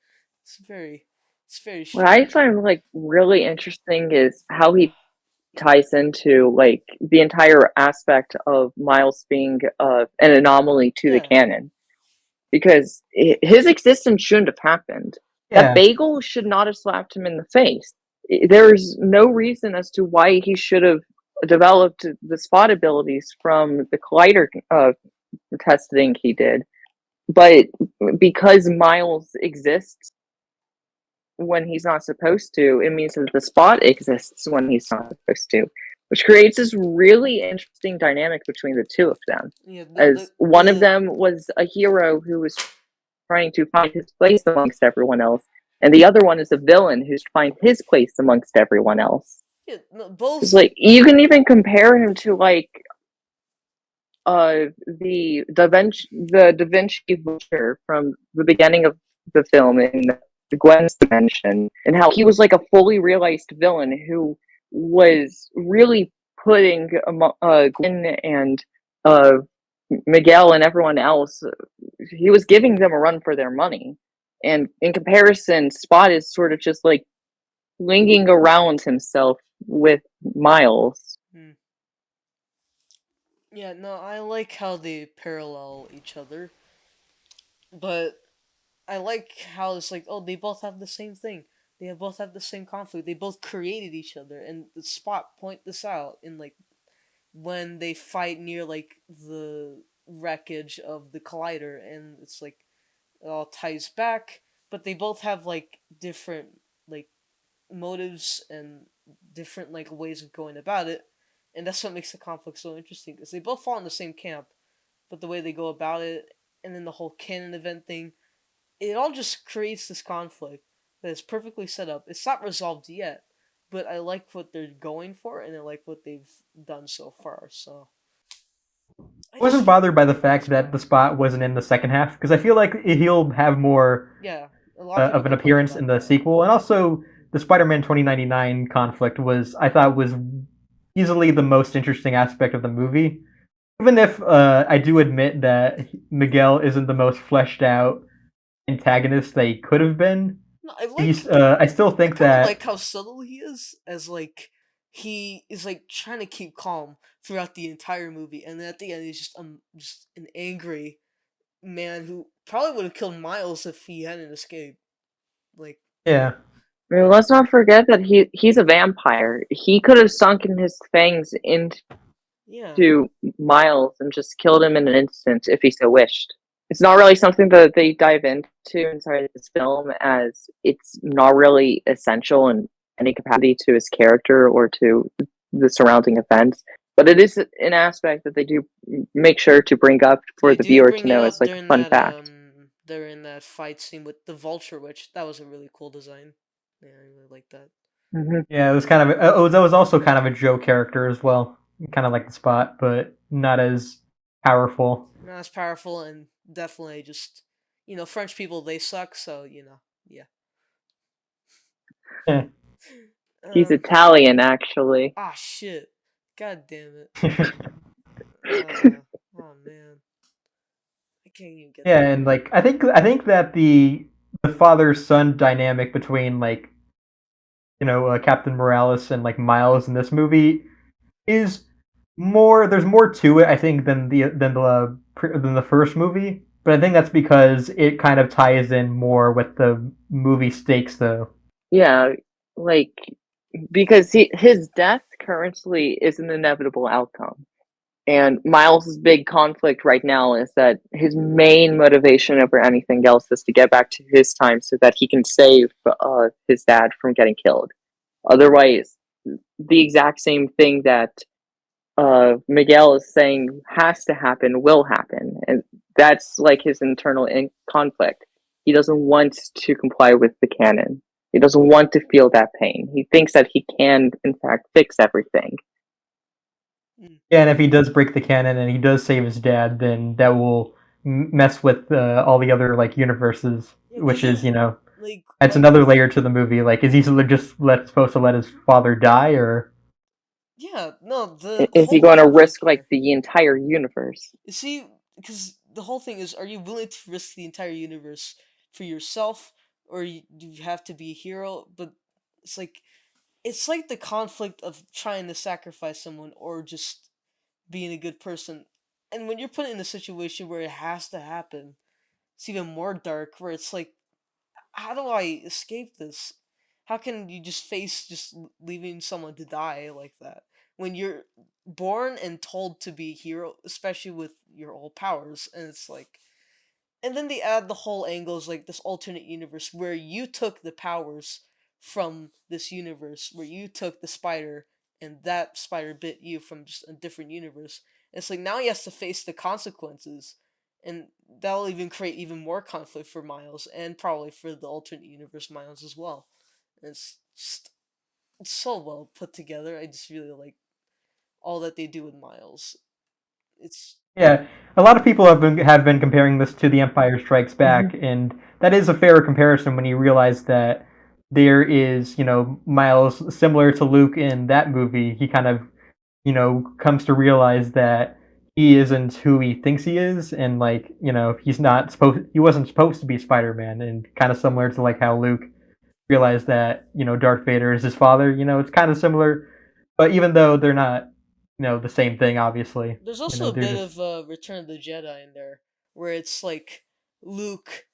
B: It's very, it's very
C: What I
B: strange.
C: find like really interesting is how he ties into like the entire aspect of Miles being an anomaly to the
B: Yeah,
C: canon, because his existence shouldn't have happened. That
A: Yeah.
C: bagel should not have slapped him in the face. There's no reason as to why he should have developed the spot abilities from the collider testing he did. But because Miles exists when he's not supposed to, it means that the spot exists when he's not supposed to, which creates this really interesting dynamic between the two of them.
B: yeah.
C: As one of them was a hero who was trying to find his place amongst everyone else, and the other one is a villain who's trying to find his place amongst everyone else.
B: Yeah, no,
C: It's
B: both.
C: like you can even compare him to like the Da Vinci Butcher from the beginning of the film in Gwen's dimension, and how he was like a fully realized villain who was really putting Gwen and uh, Miguel and everyone else. He was giving them a run for their money, and in comparison, Spot is sort of just like flinging around himself with Miles.
B: Hmm. Yeah, no, I like how they parallel each other, but I like how it's like, oh, they both have the same thing. They both have the same conflict. They both created each other, and the Spot point this out in like when they fight near like the wreckage of the collider, and it's like it all ties back. But they both have like different like motives and different like ways of going about it, and that's what makes the conflict so interesting because they both fall in the same camp, but the way they go about it, and then the whole canon event thing, it all just creates this conflict that is perfectly set up. It's not resolved yet, but I like what they're going for, and I like what they've done so far. So I
A: I wasn't
B: just
A: bothered by the
B: like
A: fact that the
B: Spot.
A: spot wasn't in the second half because I feel like he'll have more
B: Yeah, a lot of people
A: of an
B: complained
A: appearance in
B: about
A: the
B: that.
A: sequel, and also the Spider-Man 2099 conflict was I thought was easily the most interesting aspect of the movie. Even if I do admit that Miguel isn't the most fleshed out antagonist they could have been,
B: No,
A: he's I still
B: I
A: think
B: kind of like
A: that
B: how subtle he is, as like he is like trying to keep calm throughout the entire movie, and then at the end he's just an angry man who probably would have killed Miles if he hadn't escaped. Like,
A: yeah
C: I mean, let's not forget that he's a vampire. He could have sunken his fangs into
B: yeah,
C: Miles and just killed him in an instant if he so wished. It's not really something that they dive into inside this film, as it's not really essential in any capacity to his character or to the surrounding events. But it is an aspect that they do make sure to bring up for
B: they
C: the
B: do
C: viewer to
B: bring it
C: know as
B: up
C: like a
B: during
C: fun
B: that
C: fact.
B: during that fight scene with the Vulture Witch. That was a really cool design. Yeah, I really like that.
C: Mm-hmm.
A: yeah it was kind of that was also kind of a Joe character as well, kind of like the spot, but not as powerful.
B: Not as powerful, and definitely just French people, they suck. So yeah.
A: Yeah.
C: He's
B: Um.
C: Italian, actually.
B: Ah, shit. God damn it. Uh. Oh man, I can't even get
A: Yeah,
B: that
A: and
B: right.
A: like I think that the father son dynamic between like Captain Morales and like Miles in this movie is more. There's more to it, I think, than the first movie. But I think that's because it kind of ties in more with the movie stakes, though.
C: Yeah, like because his death currently is an inevitable outcome. And Miles' big conflict right now is that his main motivation over anything else is to get back to his time so that he can save his dad from getting killed. Otherwise, the exact same thing that Miguel is saying has to happen will happen. And that's like his internal conflict. He doesn't want to comply with the canon. He doesn't want to feel that pain. He thinks that he can, in fact, fix everything.
B: Mm.
A: Yeah, and if he does break the canon and he does save his dad, then that will mess with all the other like universes,
B: Yeah,
A: which
B: because
A: is adds
B: like
A: another layer to the movie. Like, is he just supposed to let his father die, or
B: yeah, no, the
C: Is he
B: whole
C: going to
B: conflict
C: risk like
B: here.
C: the entire universe?
B: You see, because the whole thing is, are you willing to risk the entire universe for yourself, or do you have to be a hero? But it's like it's like the conflict of trying to sacrifice someone or just being a good person. And when you're put in a situation where it has to happen, it's even more dark. Where it's like, how do I escape this? How can you just face just leaving someone to die like that when you're born and told to be a hero, especially with your old powers? And it's like, and then they add the whole angles like this alternate universe where you took the powers from this universe, where you took the spider and that spider bit you from just a different universe. And it's like now he has to face the consequences, and that'll even create even more conflict for Miles and probably for the alternate universe Miles as well. And it's just it's so well put together. I just really like all that they do with Miles. It's
A: yeah, a lot of people have been comparing this to The Empire Strikes
C: Mm-hmm.
A: Back, and that is a fair comparison when you realize that there is Miles similar to Luke in that movie. He kind of comes to realize that he isn't who he thinks he is, and like he wasn't supposed to be Spider-Man, and kind of similar to like how Luke realized that Darth Vader is his father. It's kind of similar, but even though they're not the same thing, obviously,
B: There's also a
A: they're
B: bit
A: just
B: of Return of the Jedi in there, where it's like Luke,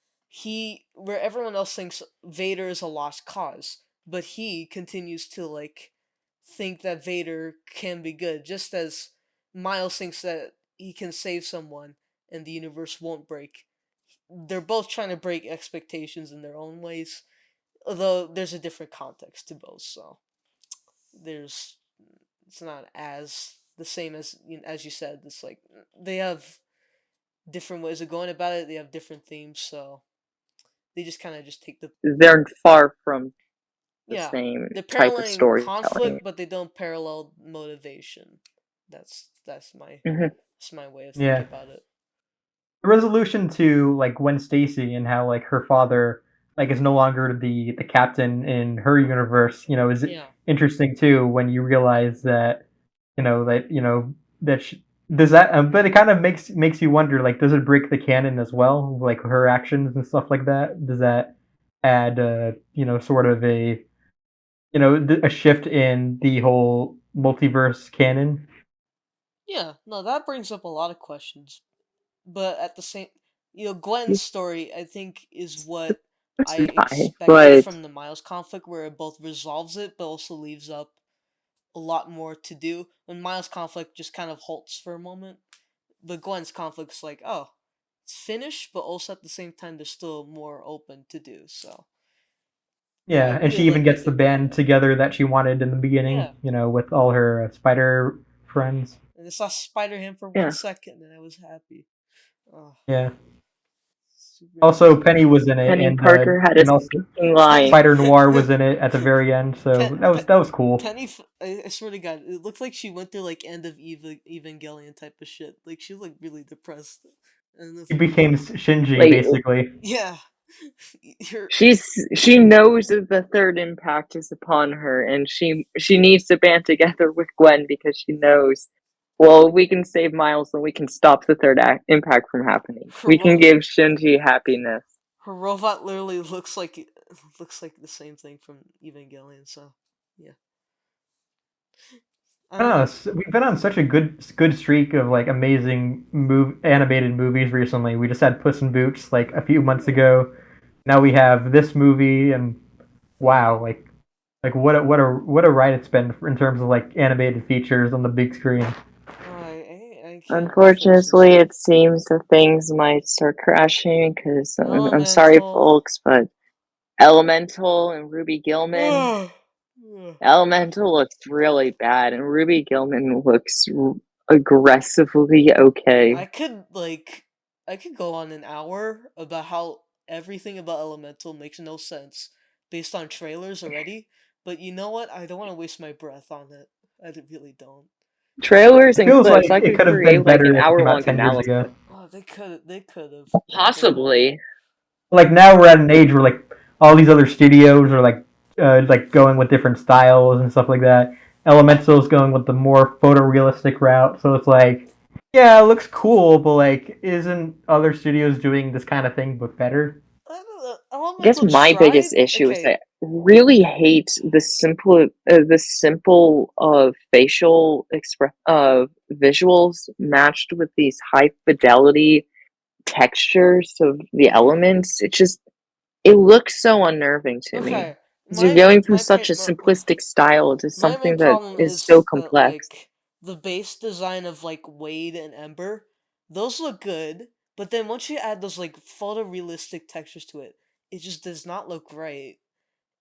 B: where everyone else thinks Vader is a lost cause, but he continues to like think that Vader can be good, just as Miles thinks that he can save someone and the universe won't break. They're both trying to break expectations in their own ways, although there's a different context to both, so there's it's not as the same as as you said. It's like they have different ways of going about it. They have different themes, so they just kind of just take the
C: They're far from the
B: yeah.
C: same
B: They're
C: type of
B: paralleling
C: storytelling.
B: conflict, but they don't parallel motivation.
C: Hmm.
B: that's my way of thinking
A: yeah.
B: about it.
A: The resolution to like Gwen Stacy and how like her father like is no longer the captain in her universe, is
B: Yeah.
A: interesting too when you realize that that that does that but it kind of makes you wonder like does it break the canon as well like her actions and stuff like that does that add sort of a shift in the whole multiverse canon.
B: Yeah. No, that brings up a lot of questions, but at the same, Gwen's story I think is what I
C: To die,
B: expected
C: but
B: from the Miles conflict, where it both resolves it but also leaves up a lot more to do. When Miles' conflict just kind of halts for a moment, but Gwen's conflict's like, oh, it's finished, but also at the same time, there's still more open to do. So I
A: Yeah, and
B: really
A: she even
B: like what
A: gets
B: they
A: the
B: did with
A: band
B: that.
A: together that she wanted in the beginning,
B: Yeah,
A: with all her spider friends.
B: and I saw Spider Ham for one
C: yeah,
B: second, and I was happy. Oh,
A: Yeah.
B: super
A: Also,
B: nice.
A: Penny was in it,
C: Penny Parker had a
A: and also
C: speaking line.
B: Penny,
A: Spider Noir was in it at the very end.
B: Pen,
A: So that was cool.
B: Penny, I swear to God, it looked like she went through like end of Evangelion type of shit. Like she looked really depressed, and
A: He became Shinji
C: Like
A: basically.
B: yeah, you're
C: she knows that the third impact is upon her, and she needs to band together with Gwen because she knows. Well, we can save Miles, and we can stop the third impact from happening.
B: her
C: We can give Shinji happiness.
B: her robot literally looks like the same thing from Evangelion. So yeah,
A: I don't know.
B: um,
A: We've been on such a good streak of like amazing animated movies recently. We just had Puss in Boots like a few months
B: yeah.
A: ago. Now we have this movie, and wow, like what a ride it's been in terms of like animated features on the big screen.
B: I can't finish this
C: Unfortunately,
B: yet.
C: it seems that things might start crashing because I'm sorry,
B: Elemental.
C: folks, but Elemental and Ruby Gilman.
B: Ugh.
C: Elemental looks really bad, and Ruby Gilman looks aggressively okay.
B: I could go on an hour about how everything about Elemental makes no sense based on trailers already. But you know what? I don't want to waste my breath on it. Really don't.
C: Trailers
A: It
C: and
A: feels like
C: clips, I
A: it
C: could
A: could have been
C: create like an
A: better if it came out
C: hour-long
A: 10 years
C: analysis.
A: ago.
B: Oh, they could have, but they won't.
C: Possibly.
A: Like now we're at an age where like all these other studios are like going with different styles and stuff like that. Elemental's going with the more photorealistic route, so it's like, yeah, it looks cool, but like, isn't other studios doing this kind of thing but better?
B: I don't know.
C: I guess
B: Elemental
C: my
B: tried.
C: biggest issue is
B: Okay,
C: I really hate the simple facial visuals matched with these high fidelity textures of the elements. It looks so unnerving to me.
B: okay.
C: 'Cause you're going from
B: My
C: such a
B: pain.
C: simplistic style to
B: My main
C: something that
B: problem
C: is so
B: is that
C: complex.
B: the base design of like Wade and Ember, those look good, but then once you add those like photorealistic textures to it, it just does not look right.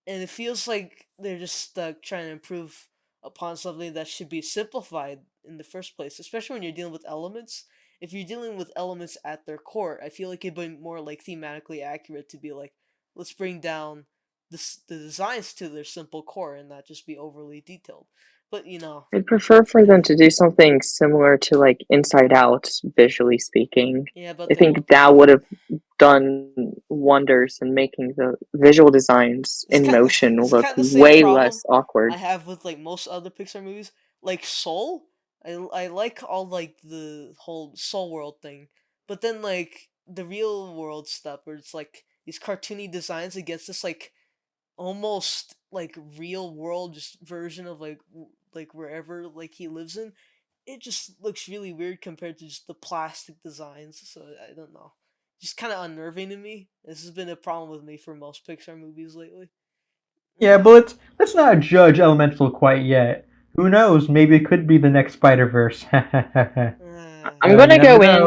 B: And it feels like they're just stuck trying to improve upon something that should be simplified in the first place, especially when you're dealing with elements. If you're dealing with elements at their core, I feel like it'd be more like thematically accurate to be like, let's bring down the designs to their simple core and not just be overly detailed. But
C: I'd prefer for
B: yeah,
C: them to do something similar to like Inside Out, visually speaking.
B: yeah, but
C: I
B: they
C: think
B: won't do
C: that
B: that.
C: would have done wonders in making the visual designs in motion
B: It's
C: look
B: kind of the same
C: way
B: problem
C: less
B: I
C: awkward.
B: have with like most other Pixar movies, like Soul. I like all like the whole Soul World thing, but then like the real world stuff where it's like these cartoony designs against this like almost like real world just version of like like wherever like he lives in. It just looks really weird compared to just the plastic designs. So I don't know, just kind of unnerving to me. This has been a problem with me for most Pixar movies lately.
A: Yeah, but let's not judge Elemental quite yet. Who knows? Maybe it could be the next Spider Verse.
C: I'm
B: Uh,
A: You
C: gonna
A: never
C: go
A: know.
C: in.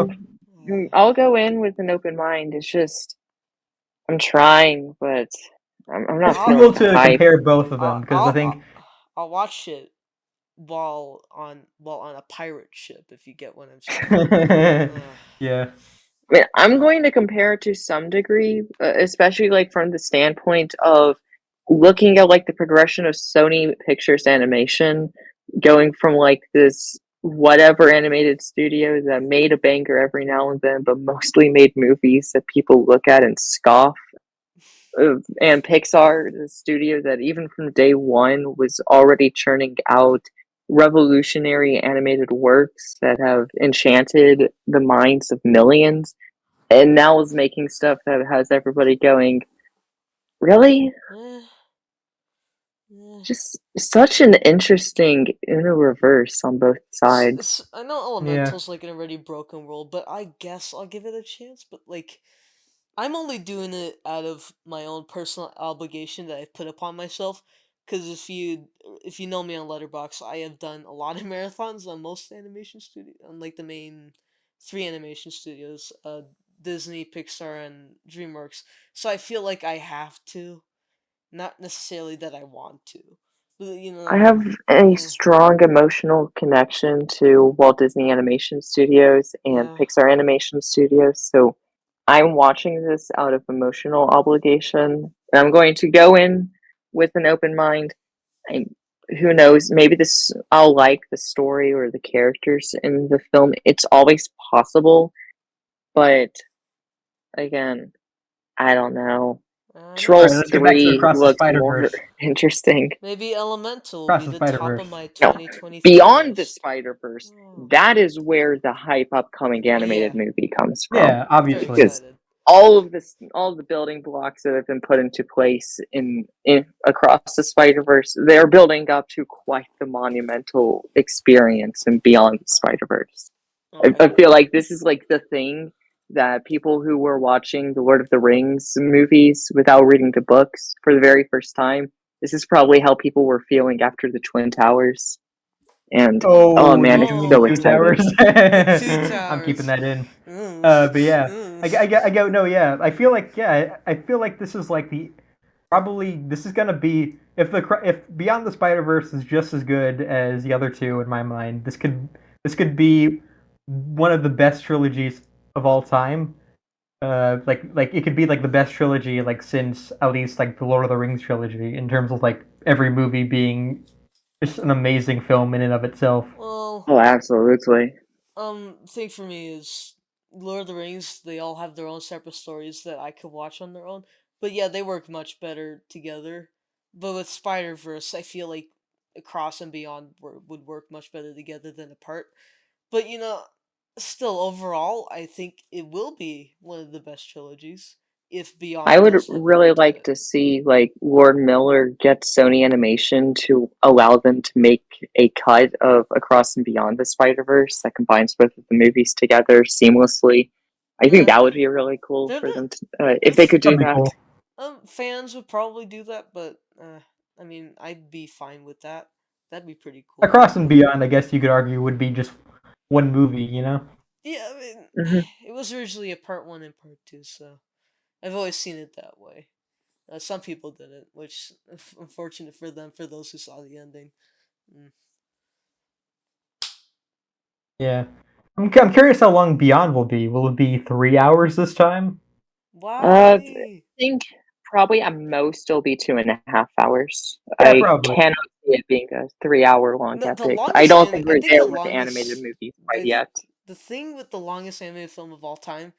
C: I'll go in with an open mind. It's just I'm trying, but I'm not
A: It's
C: feeling
A: cool
C: the
A: to
C: hype.
A: compare both of them
B: I'll,
A: because I
B: I'll
A: think,
B: I'll I'll watch it while on a pirate ship if you get what I'm saying. Uh,
A: yeah,
C: I mean, I'm going to compare it to some degree, especially like from the standpoint of looking at like the progression of Sony Pictures Animation, going from like this whatever animated studio that made a banger every now and then, but mostly made movies that people look at and scoff, and Pixar, the studio that even from day one was already churning out revolutionary animated works that have enchanted the minds of millions, and now is making stuff that has everybody going, really?
B: eh, eh.
C: Just such an interesting inner reverse on both sides.
B: I know
A: yeah.
B: Elemental's like an already broken world, but I guess I'll give it a chance. But like, I'm only doing it out of my own personal obligation that I put upon myself. Because if you know me on Letterbox, I have done a lot of marathons on most animation studio on like the main three animation studios, Disney, Pixar, and DreamWorks. So I feel like I have to, not necessarily that I want to, but
C: I have a
B: eh,
C: strong emotional connection to Walt Disney Animation Studios and
B: yeah.
C: Pixar Animation Studios, so I'm watching this out of emotional obligation, and I'm going to go in with an open mind. I, who knows? Maybe this I'll like the story or the characters in the film. It's always possible, but again, I don't know.
A: All right,
C: Trolls
A: let's get back to
C: 3
A: Across the
C: looked
A: Spider
C: more
A: Verse.
C: interesting.
B: Maybe Elemental will
A: Across
B: be
A: the
B: the
A: Spider
B: top
A: Verse.
B: of my
C: No,
B: 2023
C: beyond the
B: list.
C: Spider Verse,
B: Oh,
C: that is where the hype upcoming
B: oh
C: animated
B: yeah,
C: movie comes from.
A: Yeah,
B: I'm very
A: obviously.
C: Because
B: excited.
C: all of the building blocks that have been put into place in across the Spider Verse, they're building up to quite the monumental experience and beyond the Spider Verse. I
B: Okay.
C: feel like this is like the thing that people who were watching the Lord of the Rings movies without reading the books for the very first time, this is probably how people were feeling after the Twin Towers. And oh
A: Oh,
C: man,
A: you
C: it's
A: mean
C: so
B: Oh,
A: Two
C: exciting.
A: Towers?
B: the Two
A: I'm keeping
B: Towers.
A: that in.
B: Ooh,
A: But yeah,
B: ooh.
A: I go no, yeah. I feel like I feel like this is like the probably this is gonna be if Beyond the Spider Verse is just as good as the other two in my mind. This could be one of the best trilogies of all time. Like it could be like the best trilogy like since at least like the Lord of the Rings trilogy in terms of like every movie being just an amazing film in and of itself.
B: Well,
C: Oh, absolutely.
B: thing for me is Lord of the Rings. They all have their own separate stories that I could watch on their own. But yeah, they work much better together. But with Spider Verse, I feel like Across and Beyond would work much better together than apart. But still overall, I think it will be one of the best trilogies if
C: I
B: Beyond
C: would
B: does live up
C: really
B: to
C: like
B: it.
C: to see like Lord Miller get Sony Animation to allow them to make a cut of Across and Beyond the Spider-Verse that combines both of the movies together seamlessly. I think
B: Uh,
C: that would be really cool
B: they're
C: for
B: the
C: them to,
B: the
C: if they
B: th-
C: could do
A: That'd be
C: that.
A: cool.
B: fans would probably do that, but I mean, I'd be fine with that. That'd be pretty cool.
A: Across and Beyond, I guess you could argue would be just one movie, you know?
B: Yeah, I mean,
C: Hmm.
B: it was originally a part one and part two, so I've always seen it that way. Some people didn't, which unfortunate for them. For those who saw the ending, mm.
A: Yeah. I'm curious how long Beyond will be. Will it be 3 hours this time?
C: I
B: Why?
C: think probably at most it'll be 2.5 hours.
A: Yeah,
C: I
A: probably.
C: cannot see it being a 3 hour long
B: No, the
C: epic. I
B: longest
C: don't
B: anime.
C: think
B: I
C: we're
B: think the
C: there with the animated
B: longest.
C: movies quite
B: I think
C: yet.
B: the thing with the longest anime film of all time,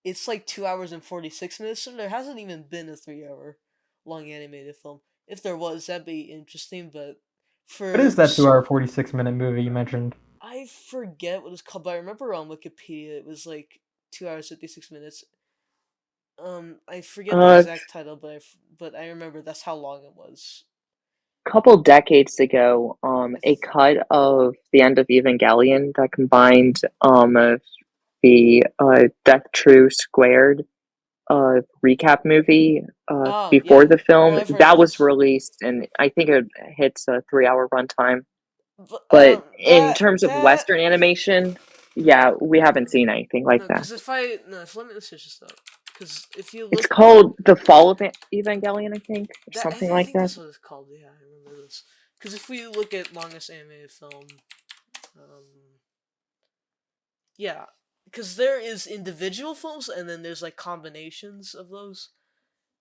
B: it's like 2 hours and 46 minutes. So there hasn't even been a 3 hour long animated film. If there was, that'd be interesting. But
A: What is
B: for
A: that 2 hour 46 minute movie you mentioned?
B: I forget what it's called, but I remember on Wikipedia it was like 2 hours 56 minutes. I forget the
C: Uh,
B: exact title, but I remember that's how long it was.
C: Couple decades ago,
B: I
C: a
B: th-
C: cut of the end of Evangelion that combined the Death True Squared recap movie
B: oh
C: before
B: yeah,
C: the
B: no,
C: film
B: I've heard of
C: that was
B: those.
C: released, and I think it hits a 3 hour runtime.
B: But
C: But in
B: that
C: terms of
B: that
C: Western animation, yeah, we haven't seen anything like
B: no,
C: that.
B: because if I no, if, let me search this up. Because if you
C: It's
B: look
C: called The Fall of Evangelion, I think, or
B: that,
C: something
B: I
C: like
B: think
C: that.
B: that's what it's called. Yeah, I remember this. Because if we look at longest animated film, um, yeah, because there is individual films and then there's like combinations of those.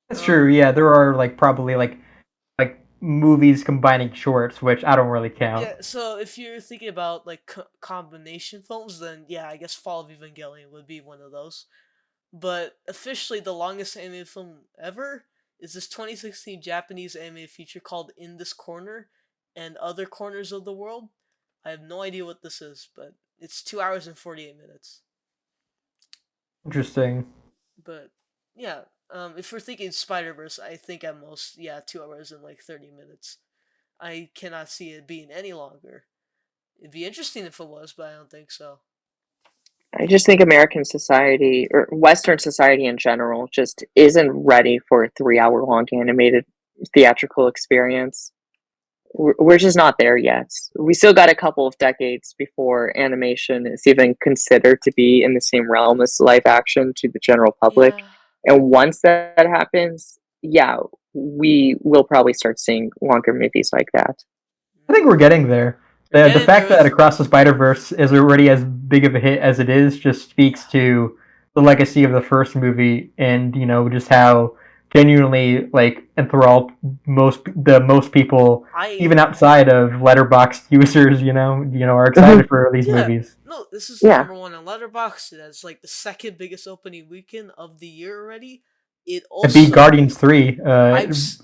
A: That's true.
B: Um,
A: Yeah, there are like probably like movies combining shorts, which I don't really count.
B: yeah. So if you're thinking about like combination films, then yeah, I guess Fall of Evangelion would be one of those. But officially, the longest animated film ever is this 2016 Japanese animated feature called In This Corner and Other Corners of the World. I have no idea what this is, but it's 2 hours and 48 minutes.
A: Interesting.
B: But yeah, if we're thinking Spider Verse, I think at most, yeah, 2 hours and like 30 minutes. I cannot see it being any longer. It'd be interesting if it was, but I don't think so.
C: I just think American society or Western society in general just isn't ready for a 3 hour long animated theatrical experience. We're just not there yet. We still got a couple of decades before animation is even considered to be in the same realm as live action to the general public.
B: Yeah.
C: And once that happens, yeah, we will probably start seeing longer movies like that.
A: I think we're getting there.
B: We're
A: The
B: getting there
A: fact that
B: with.
A: Across the Spider Verse is already as big of a hit as it is just speaks
B: Yeah.
A: to the legacy of the first movie, and just how genuinely like enthralled most people,
B: I.
A: even outside of letterbox users, are excited for these
B: Yeah.
A: movies.
B: No, this is
C: Yeah.
B: number one on Letterboxd. That's like the second biggest opening weekend of the year already. It
A: It beat
B: also.
A: Guardians 3,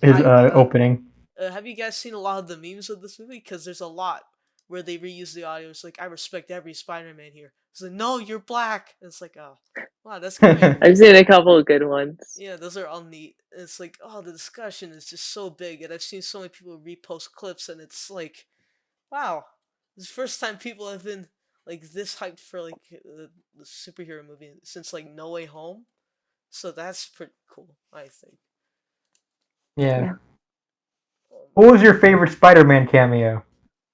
A: his
B: I
A: opening.
B: have you guys seen a lot of the memes of this movie? Because there's a lot where they reuse the audio. It's like I respect every Spider-Man here. It's like no, you're black. And it's like oh, wow, that's great.
C: I've seen a couple of good ones.
B: Yeah, those are all neat. It's like oh, the discussion is just so big, and I've seen so many people repost clips, and it's like wow, this is the first time people have been like this hyped for like the superhero movie since like No Way Home. So that's pretty cool, I think.
A: Yeah.
C: Yeah.
B: Um,
A: What was your favorite Spider-Man cameo?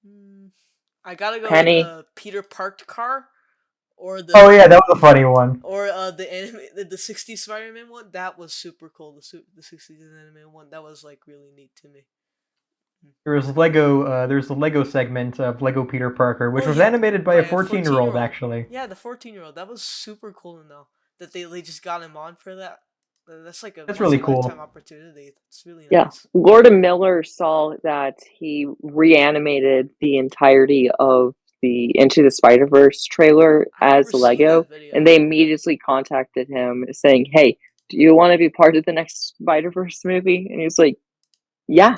B: hmm. I gotta go with
C: Penny.
B: Peter Parked car or
A: Oh
B: the
A: yeah, that was a funny one.
B: the 60s Spider-Man one. That was super cool. The 60s anime one, that was like really neat to me.
A: There's the Lego segment of Lego Peter Parker, which
B: Oh
A: was
B: yeah,
A: animated by
B: by
A: a
B: a
A: 14-year
B: 14-year
A: old
B: old.
A: actually.
B: Yeah, the 14-year old. That was super cool to know that they just got him on for that. That's like a
A: That's
B: once
A: really
B: in a lifetime
A: cool.
B: opportunity. It's really
C: Yeah,
B: nice.
C: Lord Miller saw that he reanimated the entirety of the Into the Spider-Verse trailer
B: I remember
C: as
B: seeing
C: Lego,
B: that
C: and
B: video.
C: they
B: Yeah.
C: immediately contacted him saying, "Hey, do you want to be part of the next Spider-Verse movie?" And he was like, "Yeah."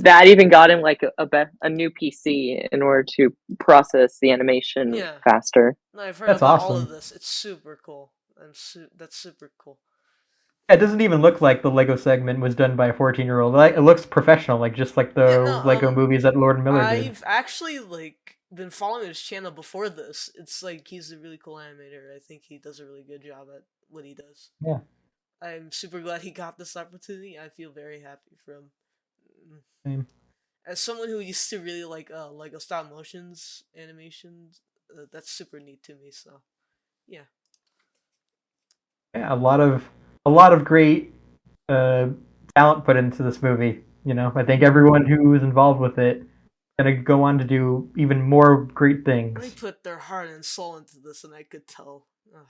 C: That even got him like a new PC in order to process the animation
B: Yeah.
C: faster.
B: No, I've heard
A: That's
B: about all of
A: awesome.
B: this. It's super cool. That's super cool.
A: It doesn't even look like the Lego segment was done by a 14-year-old. Like, it looks professional, like just like
B: Yeah,
A: the
B: no,
A: Lego movies that Lord and Miller did.
B: I've actually like been following his channel before this. It's like he's a really cool animator. I think he does a really good job at what he does.
A: Yeah,
B: I'm super glad he got this opportunity. I feel very happy for him. Mm.
A: same.
B: As someone who used to really like Lego stop motions animations, that's super neat to me. So yeah.
A: Yeah, a lot of great uh, talent put into this movie. I think
B: Mm.
A: everyone who was involved with it is gonna go on to do even more great
B: They
A: things.
B: put their heart and soul into this, and I could tell. Ugh,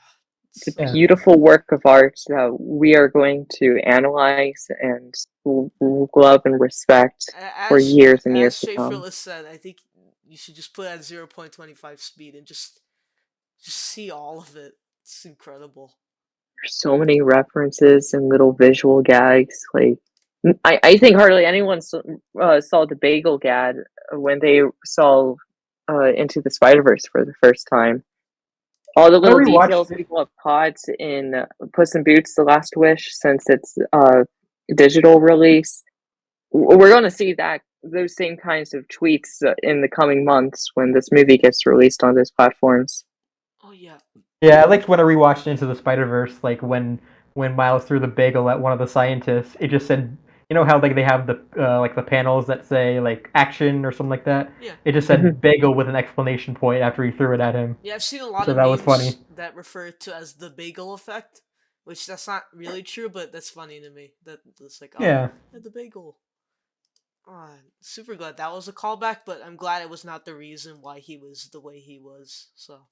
B: it's
C: It's a
B: so
A: Yeah,
B: nice.
C: beautiful work of art that we are going to analyze and love and respect for years and years
B: As
C: to
B: Shay
C: come.
B: Phyllis said, I think you should just put it at 0.25 speed and just see all of it. It's incredible.
C: There's so many references and little visual gags. Like, I think hardly anyone saw the bagel gag when they saw Into the Spider Verse for the first time. All the
A: I
C: little
A: rewatched
C: details
A: it.
C: people have caught in Puss in Boots: The Last Wish, since it's digital release. We're going to see that those same kinds of tweets in the coming months when this movie gets released on those platforms.
B: Oh yeah.
A: Yeah, I liked when I rewatched Into the Spider Verse, like when Miles threw the bagel at one of the scientists. It just said, how like they have the panels that say like action or something like that.
B: Yeah.
A: It just
C: Mhm.
A: said bagel with an exclamation point after he threw it at him.
B: Yeah, I've seen a lot
A: So
B: of
A: that was funny.
B: memes that refer to as the bagel effect, which that's not really true, but that's funny to me. That it's like, oh,
A: Yeah,
B: yeah, the bagel. Oh, super glad that was a callback, but I'm glad it was not the reason why he was the way he was. So,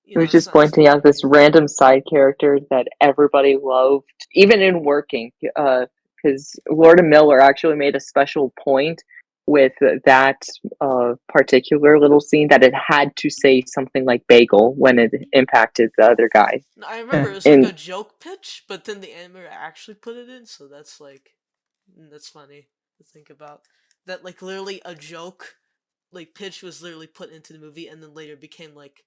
C: It was
B: it's
C: just
B: nice
C: pointing
B: knowing
C: out
B: the
C: this
B: reason.
C: random side character that everybody loved, even in working. Because Lord Miller actually made a special point with that particular little scene that it had to say something like bagel when it impacted the other guy.
B: No, I
A: yeah,
B: remember it was like
C: And
B: a joke pitch, but then the animator actually put it in, so that's like, that's funny to think about. That like literally a joke like pitch was literally put into the movie and then later became like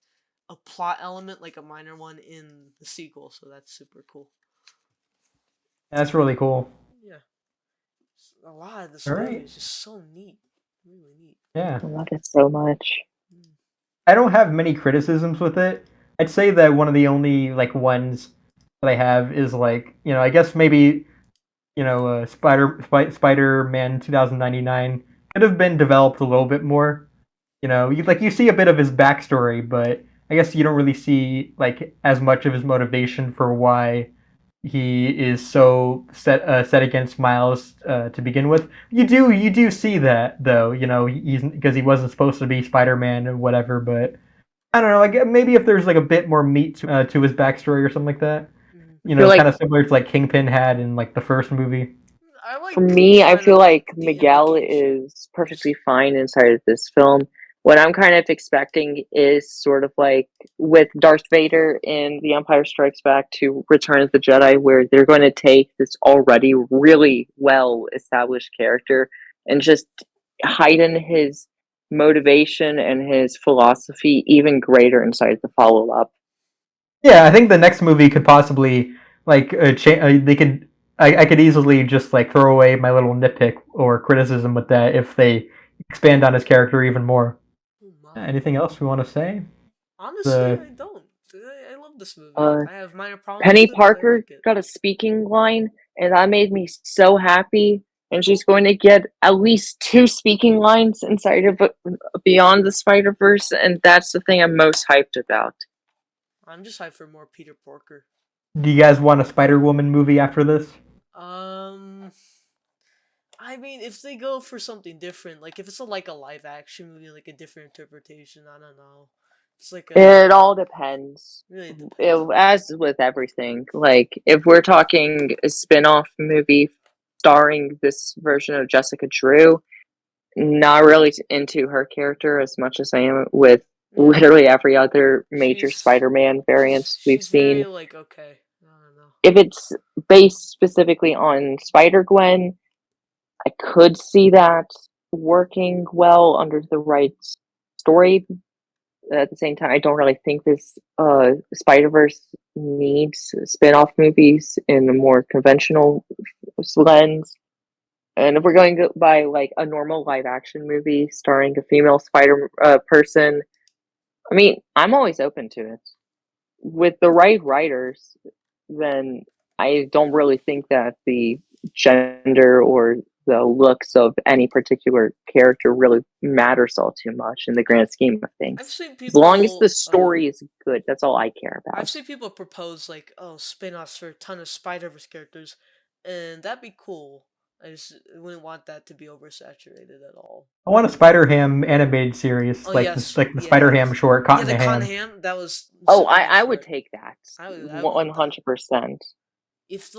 B: a plot element, like a minor one in the sequel. So that's super cool.
A: that's really cool.
B: Yeah, a lot of this
A: All
B: movie
A: right.
B: is just so neat, really neat.
A: Yeah,
C: I love it so much.
B: Mm.
A: I don't have many criticisms with it. I'd say that one of the only like ones that I have is like I guess maybe Spider-Man 2099 could have been developed a little bit more. You see a bit of his backstory, but I guess you don't really see like as much of his motivation for why he is so set against Miles to begin with. You do see that though. He's because he wasn't supposed to be Spider-Man or whatever. But I don't know. Like maybe if there's like a bit more meat to his backstory or something like that.
B: Mm.
C: I feel
A: Kind
C: like
A: of similar to like Kingpin had in like the first movie.
B: I
C: for
B: like
C: me, I
B: kind
C: feel
B: of like
C: like
B: the
C: Miguel
B: implication.
C: is perfectly fine inside of this film. What I'm kind of expecting is sort of like with Darth Vader in The Empire Strikes Back to Return of the Jedi, where they're going to take this already really well established character and just heighten his motivation and his philosophy even greater inside the follow up.
A: Yeah, I think the next movie could possibly like they could. I could easily just like throw away my little nitpick or criticism with that if they expand on his character even more.
B: Oh my.
A: Anything else we want to say?
B: Honestly,
A: The
B: I don't. I love this movie.
C: Uh,
B: I have minor problems
C: Penny
B: with it, but I
C: Parker
B: like it.
C: got a speaking line, and that made me so happy And she's going to get at least 2 speaking lines inside of Beyond the Spider-Verse, and that's the thing I'm most hyped about.
B: I'm just hyped for more Peter Porker.
A: Do you guys want a Spider Woman movie after this?
B: Um, I mean, if they go for something different, like if it's like a live action movie, like a different interpretation, I don't know. It's like
C: It all depends.
B: really depends.
C: As with everything, like if we're talking a spin-off movie starring this version of Jessica Drew, not really into her character as much as I am with
B: Yeah,
C: literally every other major
B: she's
C: Spider-Man variant we've
B: she's very
C: seen.
B: like okay. I don't know.
C: If it's based specifically on Spider-Gwen, I could see that working well under the right story. At the same time, I don't really think this Spider Verse needs spin off movies in a more conventional lens. And if we're going to by like a normal live action movie starring a female Spider person, I mean, I'm always open to it. With the right writers, then I don't really think that the gender or the looks of any particular character really matters all too much in the grand scheme of
B: I've
C: things.
B: seen
C: As long as the
B: people
C: story is good, that's all I care
B: I've
C: about.
B: seen people propose like, oh, spin-offs for a ton of Spider-Verse characters, and that'd be cool. I just wouldn't want that to be oversaturated at all.
A: I want a Spider Ham animated series,
B: Oh yes,
A: like the Spider
B: yeah,
A: Ham short,
B: yeah.
A: Cotton
B: The
A: to
B: Con
A: Ham.
B: Ham that was
C: Oh,
B: super
C: I
B: nice,
C: would
B: right?
C: take that
B: I want that.
C: 100%.
B: If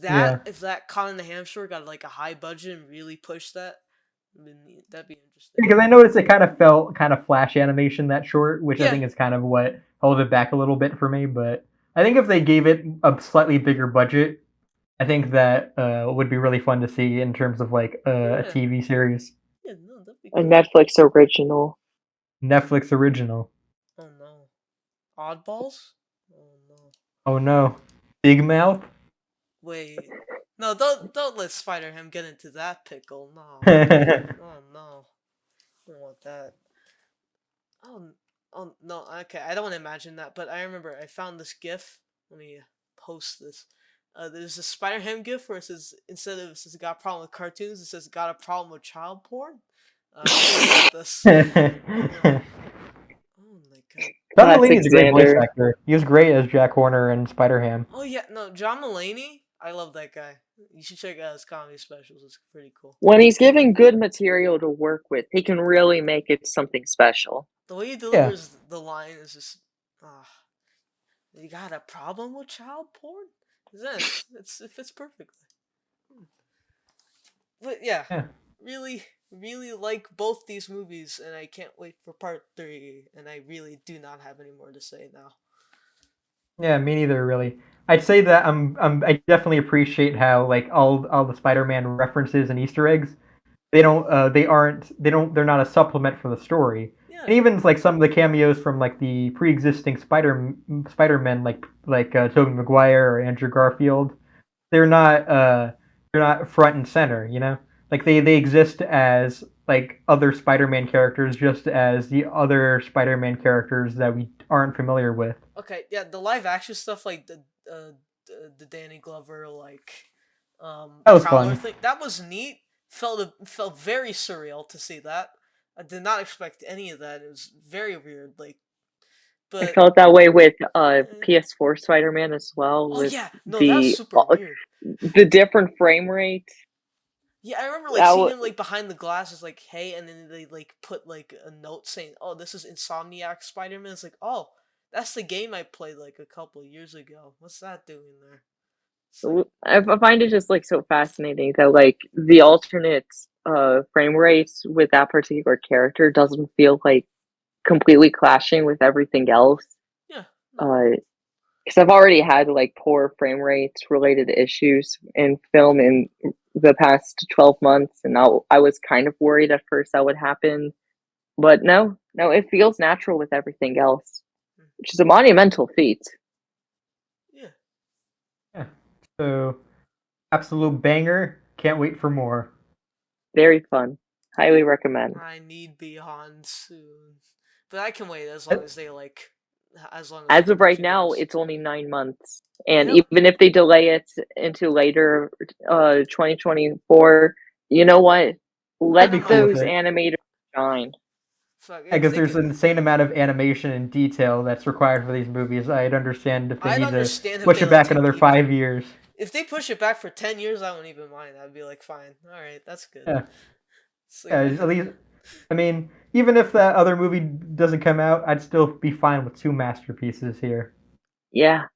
A: Yeah,
B: that Con and the Ham short got like a high budget and really pushed that, then that'd be interesting.
A: because I noticed it kind of felt kind of flash animation that short, which I
B: Yeah,
A: think is kind of what held it back a little bit for me. But I think if they gave it a slightly bigger budget, I think that would be really fun to see in terms of like a
B: yeah,
A: TV series,
B: yeah. No, that'd be
C: A
B: cool.
C: Netflix original.
A: Netflix original.
B: Oh no, Oddballs. Oh no.
A: Oh no, Big Mouth.
B: Wait. No, don't let Spider Ham get into that pickle. No. Oh no. I don't want that. Oh, oh no. Okay, I don't want to imagine that, but I remember I found this GIF. Let me post this. There's a Spider Ham GIF where it says instead of it says got a problem with cartoons, it says got a problem with child porn. Look at this. Oh, oh my god.
A: John
C: Classic
A: Mulaney's a great voice
C: Xander.
A: actor. He was great as Jack Horner and Spider Ham.
B: Oh yeah, no, John Mulaney. I love that guy. You should check out his comedy specials. It's pretty cool.
C: When he's given good material to work with, he can really make it something special.
B: The way he
A: Yeah,
B: delivers the line is just, ah, you got a problem with child porn? This, it fits perfectly. Hmm. But yeah,
A: yeah.
B: really, really like both these movies, and I can't wait for part 3. And I really do not have any more to say now.
A: Yeah, me neither, really. I'd say that I definitely appreciate how like all the Spider-Man references and Easter eggs. They're not a supplement for the story. And
B: Yeah.
A: even like some of the cameos from like the pre-existing Spider-Men like Tobey Maguire or Andrew Garfield, they're not uh they're not front and center, you know? Like they exist as like other Spider-Man characters just as the other Spider-Man characters that we aren't familiar with.
B: Okay. Yeah. The live action stuff, like the Danny Glover
A: That was
B: Prowler
A: fun.
B: thing, that was neat. Felt very surreal to see that. I did not expect any of that. It was very weird. Like,
C: I
B: but
C: felt that way with
B: eh,
C: PS4 Spider-Man as well,
B: oh
C: with
B: yeah, no, that was
C: the
B: super weird.
C: the different frame rate.
B: Yeah, I remember like
C: That
B: seeing
C: w-
B: him like behind the glasses, like hey, and then they like put like a note saying, "Oh, this is Insomniac Spider-Man." It's like, oh, that's the game I played like a couple of years ago. What's that doing there? It's like,
C: I find it just like so fascinating that like the alternate frame rates with that particular character doesn't feel like completely clashing with everything else.
B: yeah, no,
C: Because I've already had like poor frame rates related issues in film in the past 12 months, and I was kind of worried at first that would happen. But no, it feels natural with everything else,
B: mm,
C: which is a monumental feat.
B: yeah.
A: Yeah. So absolute banger. Can't wait for more.
C: Very fun. Highly recommend.
B: I need Beyond soon, but I can wait as
A: Uh,
B: long as they like, as long as the
C: As of right
B: production
C: now,
B: goes.
C: it's only 9 months. And
B: Yep.
C: even if they delay it into later 2024, You know what?
B: I
A: I'd
C: Let
A: be
B: don't
A: cool
B: mind.
A: with
C: those
A: it.
C: animators shine.
B: Fuck,
A: Yeah,
B: if
A: because
B: they
A: there's
B: could,
A: an insane amount of animation and detail that's required for these movies. I'd understand if they
B: I'd
A: need to
B: understand if
A: push
B: they
A: it
B: like
A: back
B: take
A: another
B: even
A: 5 years.
B: if they push it back for 10 years. I wouldn't even mind. I'd be like, fine, all right, that's good.
A: Yeah,
B: It's like
A: yeah. At least, I mean, even if that other movie doesn't come out, I'd still be fine with two masterpieces here.
C: Yeah,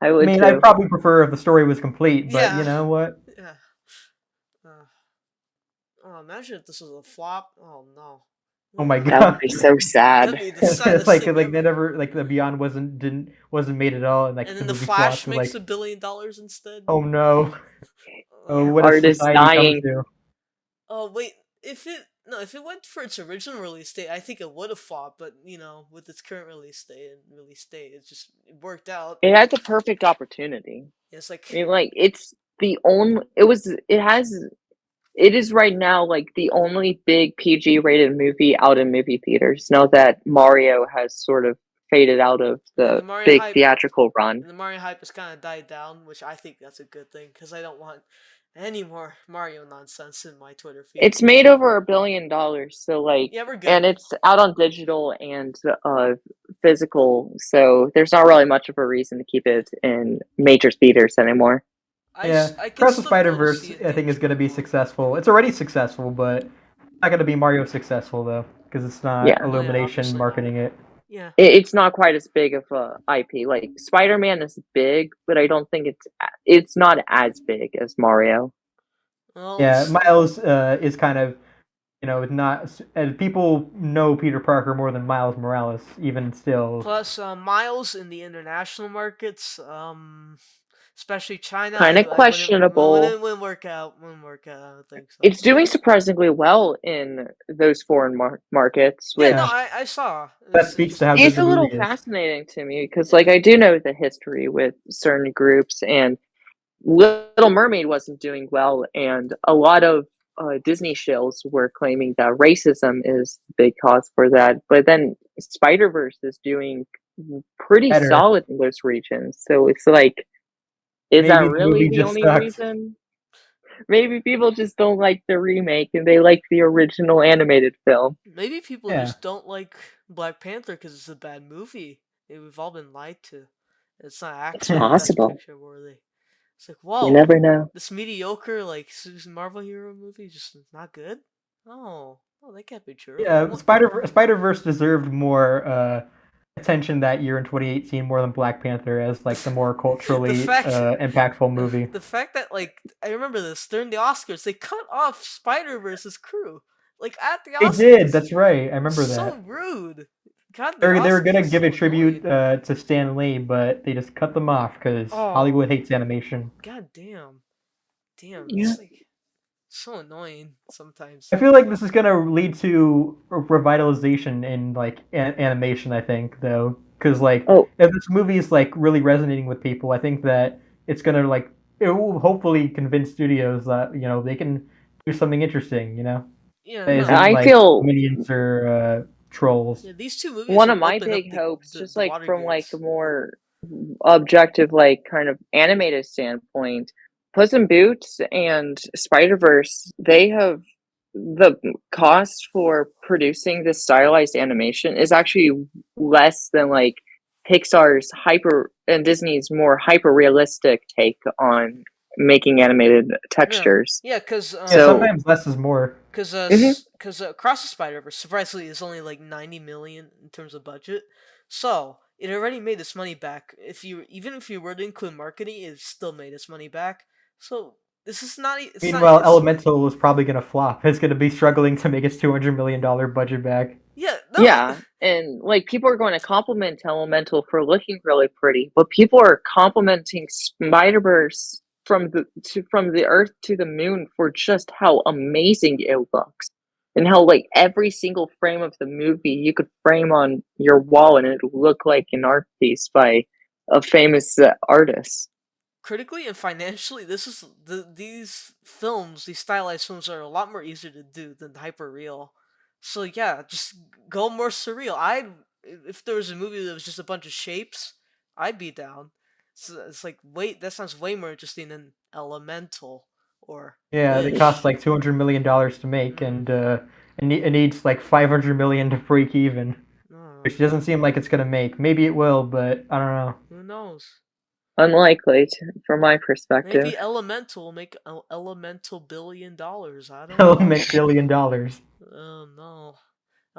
C: I
A: I
C: would
A: mean, I'd
C: too.
A: probably prefer if the story was complete, but you
B: yeah,
A: know what?
B: yeah. Uh, oh, imagine if this was a flop. Oh no.
A: Oh my
C: That would
A: god.
C: be so
B: That'd
C: sad.
B: be the
A: It's
B: saddest thing
A: like they
B: ever.
A: never like the Beyond wasn't made at all, and
B: And
A: like the
B: then the
A: movie flopped.
B: Flash
A: We're
B: makes
A: like,
B: $1 billion instead.
A: oh no, oh
B: Oh,
A: what does
C: Artists
A: society come
C: dying.
A: to?
B: oh wait, if it no, if it went for its original release date, I think it would have flopped. But with its current release date, it worked out.
C: It had the perfect opportunity.
B: It's
C: I
B: like
C: mean, like it's the only. It was. It has. It is right now like the only big PG rated movie out in movie theaters. Now that Mario has sort of faded out of
B: and
C: the big theatrical run.
B: the Mario hype has kind of died down, which I think that's a good thing because I don't want any more Mario nonsense in my Twitter feed.
C: It's made over $1 billion, so like,
B: Yeah, we're good.
C: and it's out on digital and physical, so there's not really much of a reason to keep it in major theaters anymore.
A: Yeah,
B: I can
A: Cross the
B: still
A: Spider
B: go to
A: Verse
B: see it
A: I think is
B: theaters
A: going to
B: going
A: be
B: forward.
A: successful. It's already successful, but it's not going to be Mario successful though, because it's not
C: Yeah,
B: No, yeah,
A: Illumination
B: obviously not.
A: marketing it.
B: Yeah.
C: it's not quite as big of a IP. Like Spider-Man is big, but I don't think it's not as big as Mario.
B: Well,
A: Yeah, Miles is kind of not, and people know Peter Parker more than Miles Morales even still.
B: plus Miles in the international markets, especially China,
C: Kind of
B: I
C: questionable.
B: wouldn't work out. Wouldn't work out. I don't think so.
C: It's doing surprisingly well in those foreign markets,
B: Yeah, no,
A: Yeah,
C: which
B: I saw.
A: that speaks to how good
C: is
A: the
C: a
A: movie
C: little
A: is.
C: fascinating to me because,
B: Yeah.
C: like, I do know the history with certain groups, and Little Mermaid wasn't doing well, and a lot of Disney shills were claiming that racism is the big cause for that. But then Spider Verse is doing pretty
A: Better.
C: solid in those regions, so it's like, is that
A: Maybe the
C: really
A: movie
C: the
A: just
C: only
A: sucked.
C: reason? Maybe people just don't like the remake and they like the original animated film.
B: Maybe people
A: Yeah,
B: just don't like Black Panther because it's a bad movie. Maybe we've all been lied to. It's not
C: It's
B: actually Best
C: possible.
B: Picture worthy. It's like,
C: You
B: whoa,
C: never know.
B: this mediocre like Marvel hero movie is just not good. Oh, that can't be true.
A: yeah. Spider Verse deserved more attention that year in 2018 more than Black Panther as like the more
B: the
A: culturally
B: fact
A: impactful movie.
B: the fact that like I remember this during the Oscars, they cut off Spider Verse's crew like at the
A: They did.
B: Oscars.
A: That's right. I remember
B: So
A: that.
B: rude. God, the
A: They were
B: Oscars
A: gonna
B: is
A: give a
B: so
A: tribute
B: annoying.
A: to Stan Lee, but they just cut them off because Hollywood
B: Oh,
A: hates animation.
B: god damn,
C: Yeah.
B: it's like so annoying sometimes.
A: I feel like this is gonna lead to revitalization in like animation. I think though, because like
C: Oh,
A: if this movie is like really resonating with people, I think that it's gonna like it will hopefully convince studios that they can do something interesting.
B: Yeah,
A: That
B: no,
A: isn't
C: I
A: like
C: feel
A: minions or trolls.
B: yeah, these two movies
C: one of
B: will
C: my
B: open up
C: big hopes, just
B: the
C: like
B: water
C: from like a
B: gates.
C: more objective, like kind of animated standpoint, Puss in Boots and Spider Verse, they have the cost for producing this stylized animation is actually less than like Pixar's hyper and Disney's more hyper realistic take on making animated
B: Yeah,
C: textures.
B: yeah, cause
A: Yeah,
C: So,
A: sometimes less is more.
C: mhm,
B: Across the Spider Verse surprisingly is only like 90 million in terms of budget, so it already made its money back. If you were to include marketing, it still made its money back. So this is not it's not
A: Meanwhile,
B: it's
A: Elemental is probably gonna flop. It's gonna be struggling to make its $200 million budget back.
B: yeah no
C: yeah, and like people are going to compliment Elemental for looking really pretty, but people are complimenting Spider Verse from the Earth to the Moon for just how amazing it looks, and how like every single frame of the movie you could frame on your wall and it would look like an art piece by a famous artist.
B: critically and financially, these stylized films are a lot more easier to do than hyper real. So yeah, just go more surreal. If there was a movie that was just a bunch of shapes, I'd be down. So it's like wait, that sounds way more interesting than Elemental or
A: Yeah, they cost like $200 million to make, and it needs like 500 million to break even,
B: no,
A: which doesn't seem like it's gonna make. Maybe it will, but I don't know.
B: who knows?
C: Unlikely, from my perspective.
B: Maybe Elemental will make Elemental $1 billion. I don't know.
A: Element $1 billion.
B: Oh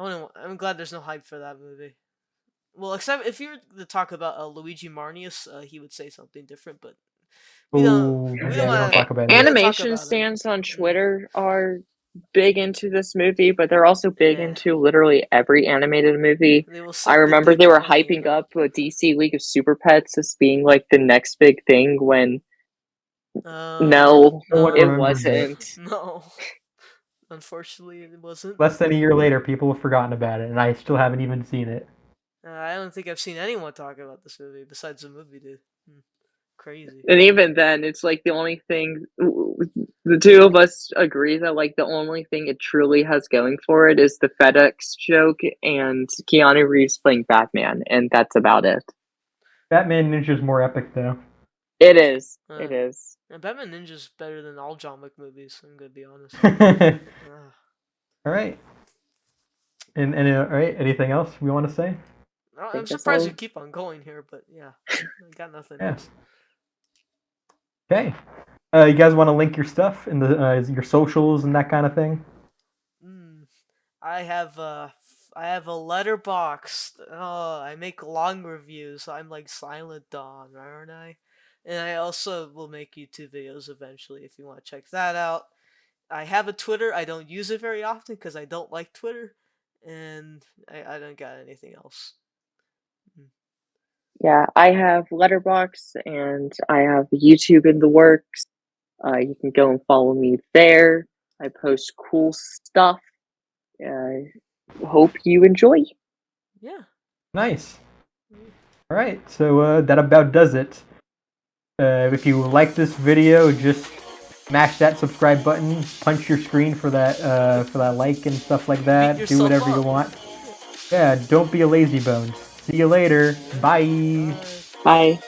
B: no, I'm glad there's no hype for that movie. Well, except if you were to talk about Luigi Marnius, he would say something different. But we don't.
A: Oh,
B: We don't
A: yeah, we don't
B: want
A: talk
B: to.
A: about
B: We
A: it.
B: don't talk
C: Animation
B: about him.
C: stands on Twitter are big into this movie, but they're also big
B: Yeah.
C: into literally every animated movie.
B: They will
C: I
B: suck the
C: remember
B: dick
C: they
B: of
C: were
B: any,
C: hyping up a DC League of Super Pets as being like the next big thing when no,
A: No one
B: no,
C: it
A: remembers it.
C: wasn't.
B: no. Unfortunately, it wasn't.
A: Less than a year later, people have forgotten about it, and I still haven't even seen it.
B: I don't think I've seen anyone talk about this movie besides the movie dude. Crazy.
C: And even then, it's like the only thing the two of us agree that like the only thing it truly has going for it is the FedEx joke and Keanu Reeves playing Batman, and that's about it.
A: Batman Ninja's more epic, though.
C: It is. It is.
B: And Batman Ninja's better than all John Wick movies. I'm gonna be honest.
A: All right. And all right, anything else we want to say?
B: I'm surprised you keep on going here, but yeah, I got nothing
A: Yeah.
B: else.
A: Okay. You guys want to link your stuff in the your socials and that kind of thing?
B: I have a letterbox. Oh, I make long reviews. So I'm like Silent Dawn, aren't I? And I also will make YouTube videos eventually if you want to check that out. I have a Twitter. I don't use it very often because I don't like Twitter, and I don't got anything else.
C: Yeah, I have Letterbox and I have YouTube in the works. You can go and follow me there. I post cool stuff. Hope you enjoy.
B: Yeah.
A: Nice. All right, so that about does it. If you like this video, just smash that subscribe button, punch your screen for that like and stuff like that. Do whatever you want. Yeah, don't be a lazy bones. See you later. Bye.
C: Bye.